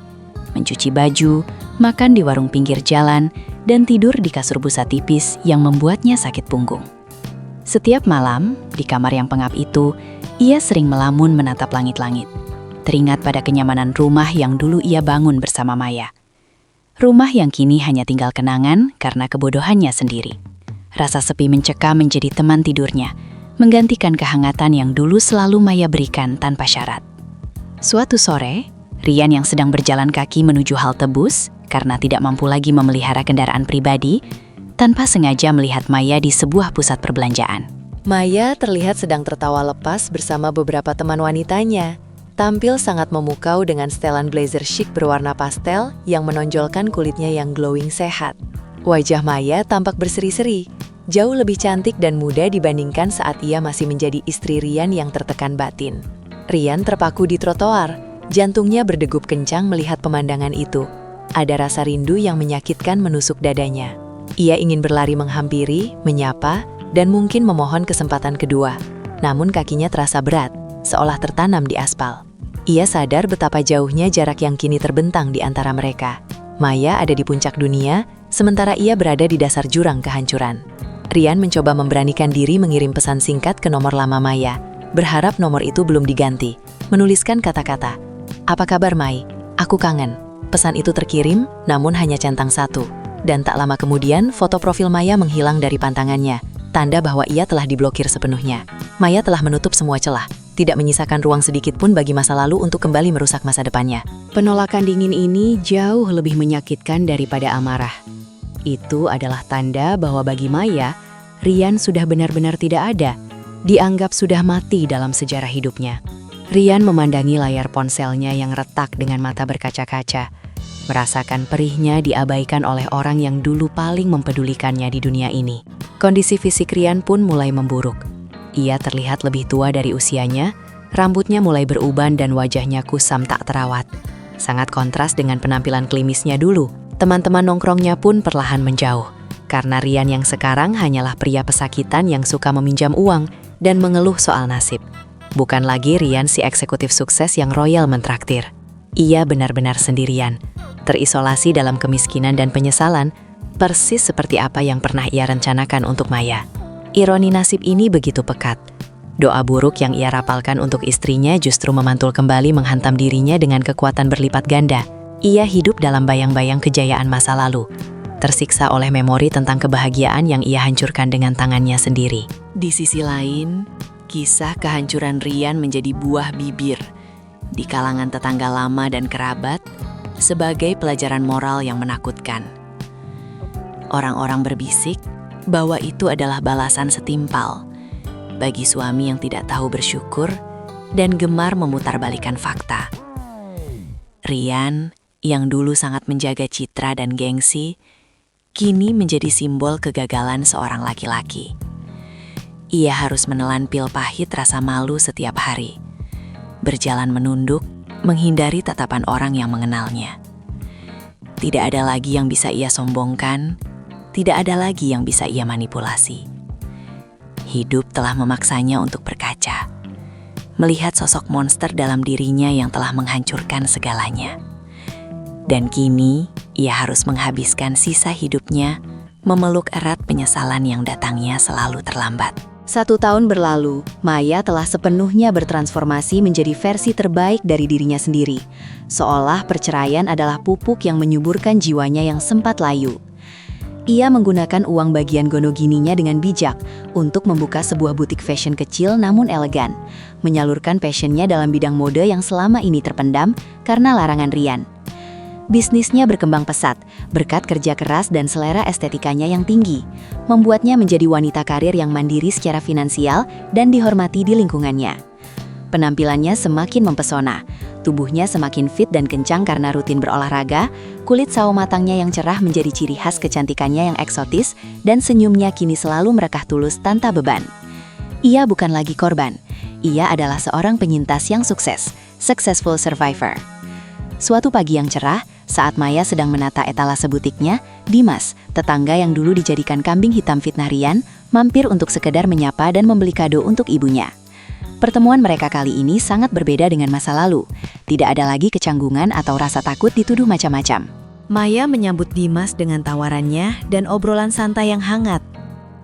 Mencuci baju, makan di warung pinggir jalan, dan tidur di kasur busa tipis yang membuatnya sakit punggung. Setiap malam, di kamar yang pengap itu, ia sering melamun menatap langit-langit. Teringat pada kenyamanan rumah yang dulu ia bangun bersama Maya. Rumah yang kini hanya tinggal kenangan karena kebodohannya sendiri. Rasa sepi mencekam menjadi teman tidurnya, menggantikan kehangatan yang dulu selalu Maya berikan tanpa syarat. Suatu sore, Rian yang sedang berjalan kaki menuju halte bus karena tidak mampu lagi memelihara kendaraan pribadi, tanpa sengaja melihat Maya di sebuah pusat perbelanjaan. Maya terlihat sedang tertawa lepas bersama beberapa teman wanitanya. Tampil sangat memukau dengan setelan blazer chic berwarna pastel yang menonjolkan kulitnya yang glowing sehat. Wajah Maya tampak berseri-seri, jauh lebih cantik dan muda dibandingkan saat ia masih menjadi istri Rian yang tertekan batin. Rian terpaku di trotoar, jantungnya berdegup kencang melihat pemandangan itu. Ada rasa rindu yang menyakitkan menusuk dadanya. Ia ingin berlari menghampiri, menyapa, dan mungkin memohon kesempatan kedua. Namun kakinya terasa berat, seolah tertanam di aspal. Ia sadar betapa jauhnya jarak yang kini terbentang di antara mereka. Maya ada di puncak dunia, sementara ia berada di dasar jurang kehancuran. Rian mencoba memberanikan diri mengirim pesan singkat ke nomor lama Maya, berharap nomor itu belum diganti. Menuliskan kata-kata, "Apa kabar Mai? Aku kangen." Pesan itu terkirim, namun hanya centang satu. Dan tak lama kemudian, foto profil Maya menghilang dari pantangannya, tanda bahwa ia telah diblokir sepenuhnya. Maya telah menutup semua celah, tidak menyisakan ruang sedikit pun bagi masa lalu untuk kembali merusak masa depannya. Penolakan dingin ini jauh lebih menyakitkan daripada amarah. Itu adalah tanda bahwa bagi Maya, Rian sudah benar-benar tidak ada, dianggap sudah mati dalam sejarah hidupnya. Rian memandangi layar ponselnya yang retak dengan mata berkaca-kaca, merasakan perihnya diabaikan oleh orang yang dulu paling mempedulikannya di dunia ini. Kondisi fisik Rian pun mulai memburuk. Ia terlihat lebih tua dari usianya, rambutnya mulai beruban dan wajahnya kusam tak terawat. Sangat kontras dengan penampilan klimisnya dulu. Teman-teman nongkrongnya pun perlahan menjauh, karena Rian yang sekarang hanyalah pria pesakitan yang suka meminjam uang dan mengeluh soal nasib. Bukan lagi Rian si eksekutif sukses yang royal mentraktir. Ia benar-benar sendirian, terisolasi dalam kemiskinan dan penyesalan, persis seperti apa yang pernah ia rencanakan untuk Maya. Ironi nasib ini begitu pekat. Doa buruk yang ia rapalkan untuk istrinya justru memantul kembali menghantam dirinya dengan kekuatan berlipat ganda. Ia hidup dalam bayang-bayang kejayaan masa lalu, tersiksa oleh memori tentang kebahagiaan yang ia hancurkan dengan tangannya sendiri. Di sisi lain, kisah kehancuran Rian menjadi buah bibir di kalangan tetangga lama dan kerabat sebagai pelajaran moral yang menakutkan. Orang-orang berbisik bahwa itu adalah balasan setimpal bagi suami yang tidak tahu bersyukur dan gemar memutarbalikkan fakta. Rian, yang dulu sangat menjaga citra dan gengsi, kini menjadi simbol kegagalan seorang laki-laki. Ia harus menelan pil pahit rasa malu setiap hari, berjalan menunduk, menghindari tatapan orang yang mengenalnya. Tidak ada lagi yang bisa ia sombongkan, tidak ada lagi yang bisa ia manipulasi. Hidup telah memaksanya untuk berkaca, melihat sosok monster dalam dirinya yang telah menghancurkan segalanya. Dan kini, ia harus menghabiskan sisa hidupnya memeluk erat penyesalan yang datangnya selalu terlambat. 1 tahun berlalu, Maya telah sepenuhnya bertransformasi menjadi versi terbaik dari dirinya sendiri. Seolah perceraian adalah pupuk yang menyuburkan jiwanya yang sempat layu. Ia menggunakan uang bagian gonogininya dengan bijak untuk membuka sebuah butik fashion kecil namun elegan, menyalurkan passionnya dalam bidang mode yang selama ini terpendam karena larangan Rian. Bisnisnya berkembang pesat, berkat kerja keras dan selera estetikanya yang tinggi, membuatnya menjadi wanita karir yang mandiri secara finansial dan dihormati di lingkungannya. Penampilannya semakin mempesona, tubuhnya semakin fit dan kencang karena rutin berolahraga, kulit sawo matangnya yang cerah menjadi ciri khas kecantikannya yang eksotis, dan senyumnya kini selalu merekah tulus tanpa beban. Ia bukan lagi korban, ia adalah seorang penyintas yang sukses, successful survivor. Suatu pagi yang cerah, saat Maya sedang menata etalase butiknya, Dimas, tetangga yang dulu dijadikan kambing hitam fitnah Rian, mampir untuk sekedar menyapa dan membeli kado untuk ibunya. Pertemuan mereka kali ini sangat berbeda dengan masa lalu. Tidak ada lagi kecanggungan atau rasa takut dituduh macam-macam. Maya menyambut Dimas dengan tawarannya dan obrolan santai yang hangat.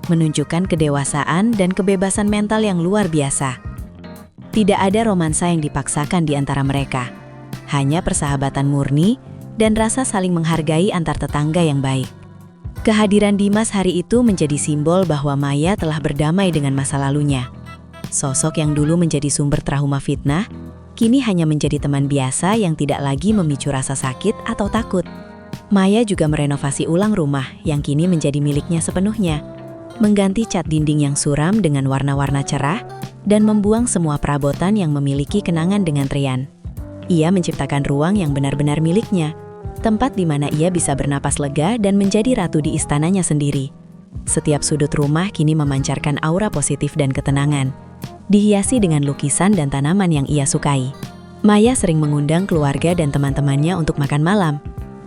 menunjukkan kedewasaan dan kebebasan mental yang luar biasa. Tidak ada romansa yang dipaksakan di antara mereka, hanya persahabatan murni dan rasa saling menghargai antar tetangga yang baik. Kehadiran Dimas hari itu menjadi simbol bahwa Maya telah berdamai dengan masa lalunya. Sosok yang dulu menjadi sumber trauma fitnah, kini hanya menjadi teman biasa yang tidak lagi memicu rasa sakit atau takut. Maya juga merenovasi ulang rumah yang kini menjadi miliknya sepenuhnya, mengganti cat dinding yang suram dengan warna-warna cerah, dan membuang semua perabotan yang memiliki kenangan dengan Rian. Ia menciptakan ruang yang benar-benar miliknya, tempat di mana ia bisa bernapas lega dan menjadi ratu di istananya sendiri. Setiap sudut rumah kini memancarkan aura positif dan ketenangan, dihiasi dengan lukisan dan tanaman yang ia sukai. Maya sering mengundang keluarga dan teman-temannya untuk makan malam,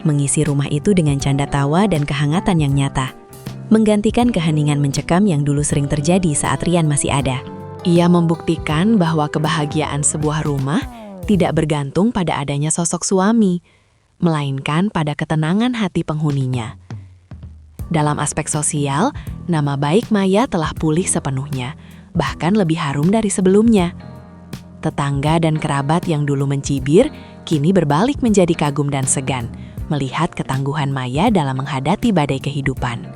mengisi rumah itu dengan canda tawa dan kehangatan yang nyata, menggantikan keheningan mencekam yang dulu sering terjadi saat Rian masih ada. Ia membuktikan bahwa kebahagiaan sebuah rumah tidak bergantung pada adanya sosok suami, melainkan pada ketenangan hati penghuninya. Dalam aspek sosial, nama baik Maya telah pulih sepenuhnya, bahkan lebih harum dari sebelumnya. Tetangga dan kerabat yang dulu mencibir, kini berbalik menjadi kagum dan segan, melihat ketangguhan Maya dalam menghadapi badai kehidupan.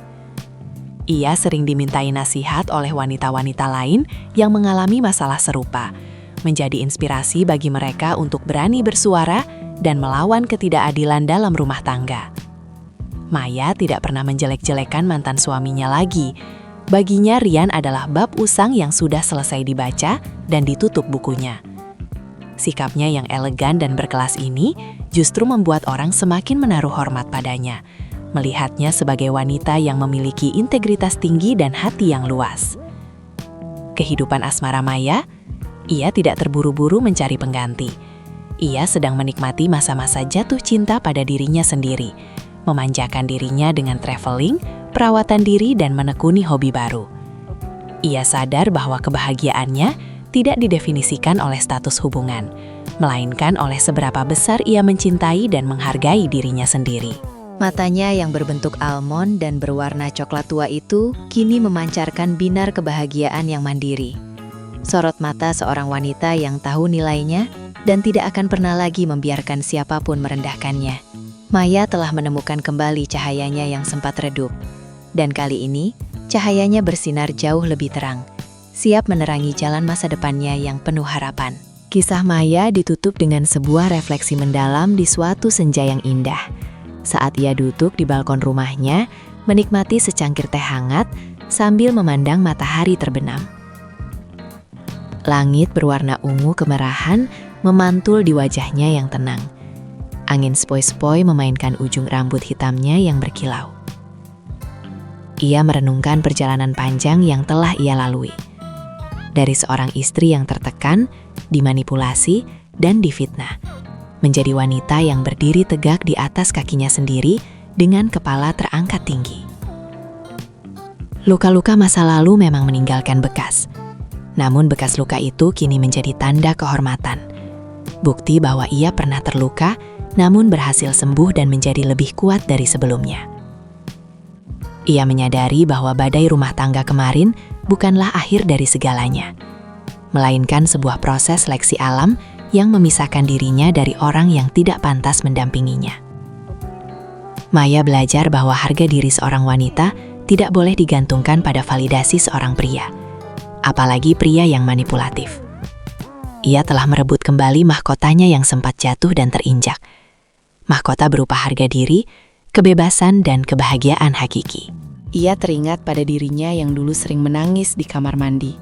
Ia sering dimintai nasihat oleh wanita-wanita lain yang mengalami masalah serupa, menjadi inspirasi bagi mereka untuk berani bersuara dan melawan ketidakadilan dalam rumah tangga. Maya tidak pernah menjelek-jelekan mantan suaminya lagi. Baginya Rian adalah bab usang yang sudah selesai dibaca dan ditutup bukunya. Sikapnya yang elegan dan berkelas ini justru membuat orang semakin menaruh hormat padanya, melihatnya sebagai wanita yang memiliki integritas tinggi dan hati yang luas. Kehidupan asmara Maya, ia tidak terburu-buru mencari pengganti. Ia sedang menikmati masa-masa jatuh cinta pada dirinya sendiri, memanjakan dirinya dengan traveling, perawatan diri, dan menekuni hobi baru. Ia sadar bahwa kebahagiaannya tidak didefinisikan oleh status hubungan, melainkan oleh seberapa besar ia mencintai dan menghargai dirinya sendiri. Matanya yang berbentuk almond dan berwarna coklat tua itu kini memancarkan binar kebahagiaan yang mandiri. Sorot mata seorang wanita yang tahu nilainya dan tidak akan pernah lagi membiarkan siapapun merendahkannya. Maya telah menemukan kembali cahayanya yang sempat redup. Dan kali ini, cahayanya bersinar jauh lebih terang, siap menerangi jalan masa depannya yang penuh harapan. Kisah Maya ditutup dengan sebuah refleksi mendalam di suatu senja yang indah. Saat ia duduk di balkon rumahnya, menikmati secangkir teh hangat sambil memandang matahari terbenam. Langit berwarna ungu kemerahan memantul di wajahnya yang tenang. Angin sepoi-sepoi memainkan ujung rambut hitamnya yang berkilau. Ia merenungkan perjalanan panjang yang telah ia lalui. Dari seorang istri yang tertekan, dimanipulasi, dan difitnah, menjadi wanita yang berdiri tegak di atas kakinya sendiri dengan kepala terangkat tinggi. Luka-luka masa lalu memang meninggalkan bekas. Namun bekas luka itu kini menjadi tanda kehormatan. Bukti bahwa ia pernah terluka, namun berhasil sembuh dan menjadi lebih kuat dari sebelumnya. Ia menyadari bahwa badai rumah tangga kemarin bukanlah akhir dari segalanya, melainkan sebuah proses seleksi alam yang memisahkan dirinya dari orang yang tidak pantas mendampinginya. Maya belajar bahwa harga diri seorang wanita tidak boleh digantungkan pada validasi seorang pria, apalagi pria yang manipulatif. Ia telah merebut kembali mahkotanya yang sempat jatuh dan terinjak. Mahkota berupa harga diri, kebebasan, dan kebahagiaan hakiki. Ia teringat pada dirinya yang dulu sering menangis di kamar mandi,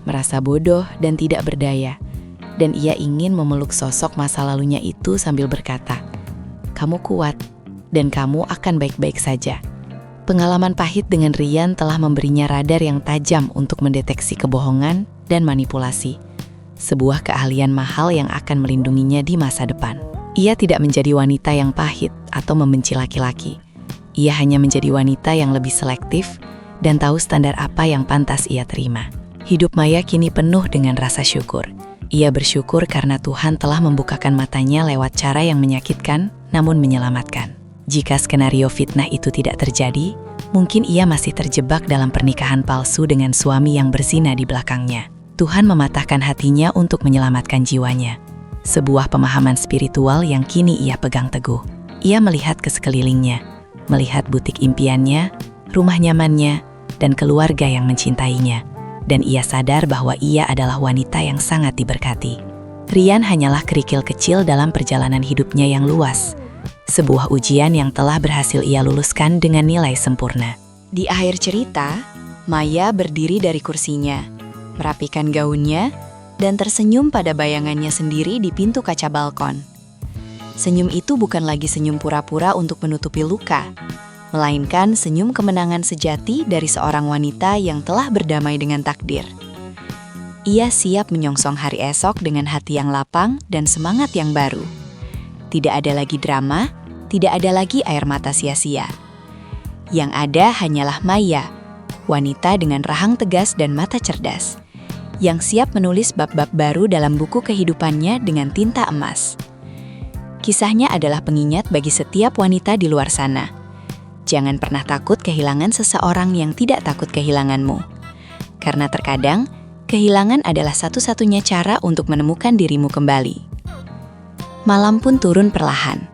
merasa bodoh dan tidak berdaya. Dan ia ingin memeluk sosok masa lalunya itu sambil berkata, "Kamu kuat, dan kamu akan baik-baik saja." Pengalaman pahit dengan Rian telah memberinya radar yang tajam untuk mendeteksi kebohongan dan manipulasi. Sebuah keahlian mahal yang akan melindunginya di masa depan. Ia tidak menjadi wanita yang pahit atau membenci laki-laki. Ia hanya menjadi wanita yang lebih selektif dan tahu standar apa yang pantas ia terima. Hidup Maya kini penuh dengan rasa syukur. Ia bersyukur karena Tuhan telah membukakan matanya lewat cara yang menyakitkan namun menyelamatkan. Jika skenario fitnah itu tidak terjadi, Mungkin ia masih terjebak dalam pernikahan palsu dengan suami yang berzina di belakangnya. Tuhan mematahkan hatinya untuk menyelamatkan jiwanya. Sebuah pemahaman spiritual yang kini ia pegang teguh. Ia melihat ke sekelilingnya, melihat butik impiannya, rumah nyamannya, dan keluarga yang mencintainya. Dan ia sadar bahwa ia adalah wanita yang sangat diberkati. Rian hanyalah kerikil kecil dalam perjalanan hidupnya yang luas. Sebuah ujian yang telah berhasil ia luluskan dengan nilai sempurna. Di akhir cerita, Maya berdiri dari kursinya, merapikan gaunnya, dan tersenyum pada bayangannya sendiri di pintu kaca balkon. Senyum itu bukan lagi senyum pura-pura untuk menutupi luka, melainkan senyum kemenangan sejati dari seorang wanita yang telah berdamai dengan takdir. Ia siap menyongsong hari esok dengan hati yang lapang dan semangat yang baru. Tidak ada lagi drama, tidak ada lagi air mata sia-sia. Yang ada hanyalah Maya, wanita dengan rahang tegas dan mata cerdas, yang siap menulis bab-bab baru dalam buku kehidupannya dengan tinta emas. Kisahnya adalah pengingat bagi setiap wanita di luar sana. Jangan pernah takut kehilangan seseorang yang tidak takut kehilanganmu. Karena terkadang, kehilangan adalah satu-satunya cara untuk menemukan dirimu kembali. Malam pun turun perlahan.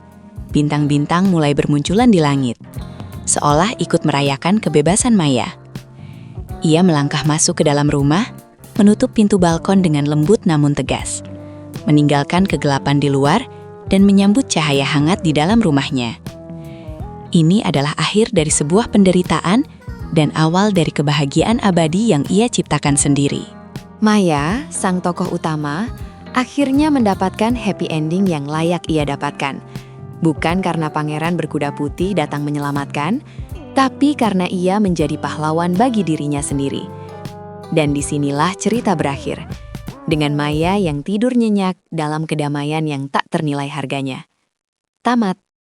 Bintang-bintang mulai bermunculan di langit, seolah ikut merayakan kebebasan Maya. Ia melangkah masuk ke dalam rumah, menutup pintu balkon dengan lembut namun tegas, meninggalkan kegelapan di luar dan menyambut cahaya hangat di dalam rumahnya. Ini adalah akhir dari sebuah penderitaan dan awal dari kebahagiaan abadi yang ia ciptakan sendiri. Maya, sang tokoh utama, akhirnya mendapatkan happy ending yang layak ia dapatkan. Bukan karena pangeran berkuda putih datang menyelamatkan, tapi karena ia menjadi pahlawan bagi dirinya sendiri. Dan disinilah cerita berakhir, dengan Maya yang tidur nyenyak dalam kedamaian yang tak ternilai harganya. Tamat.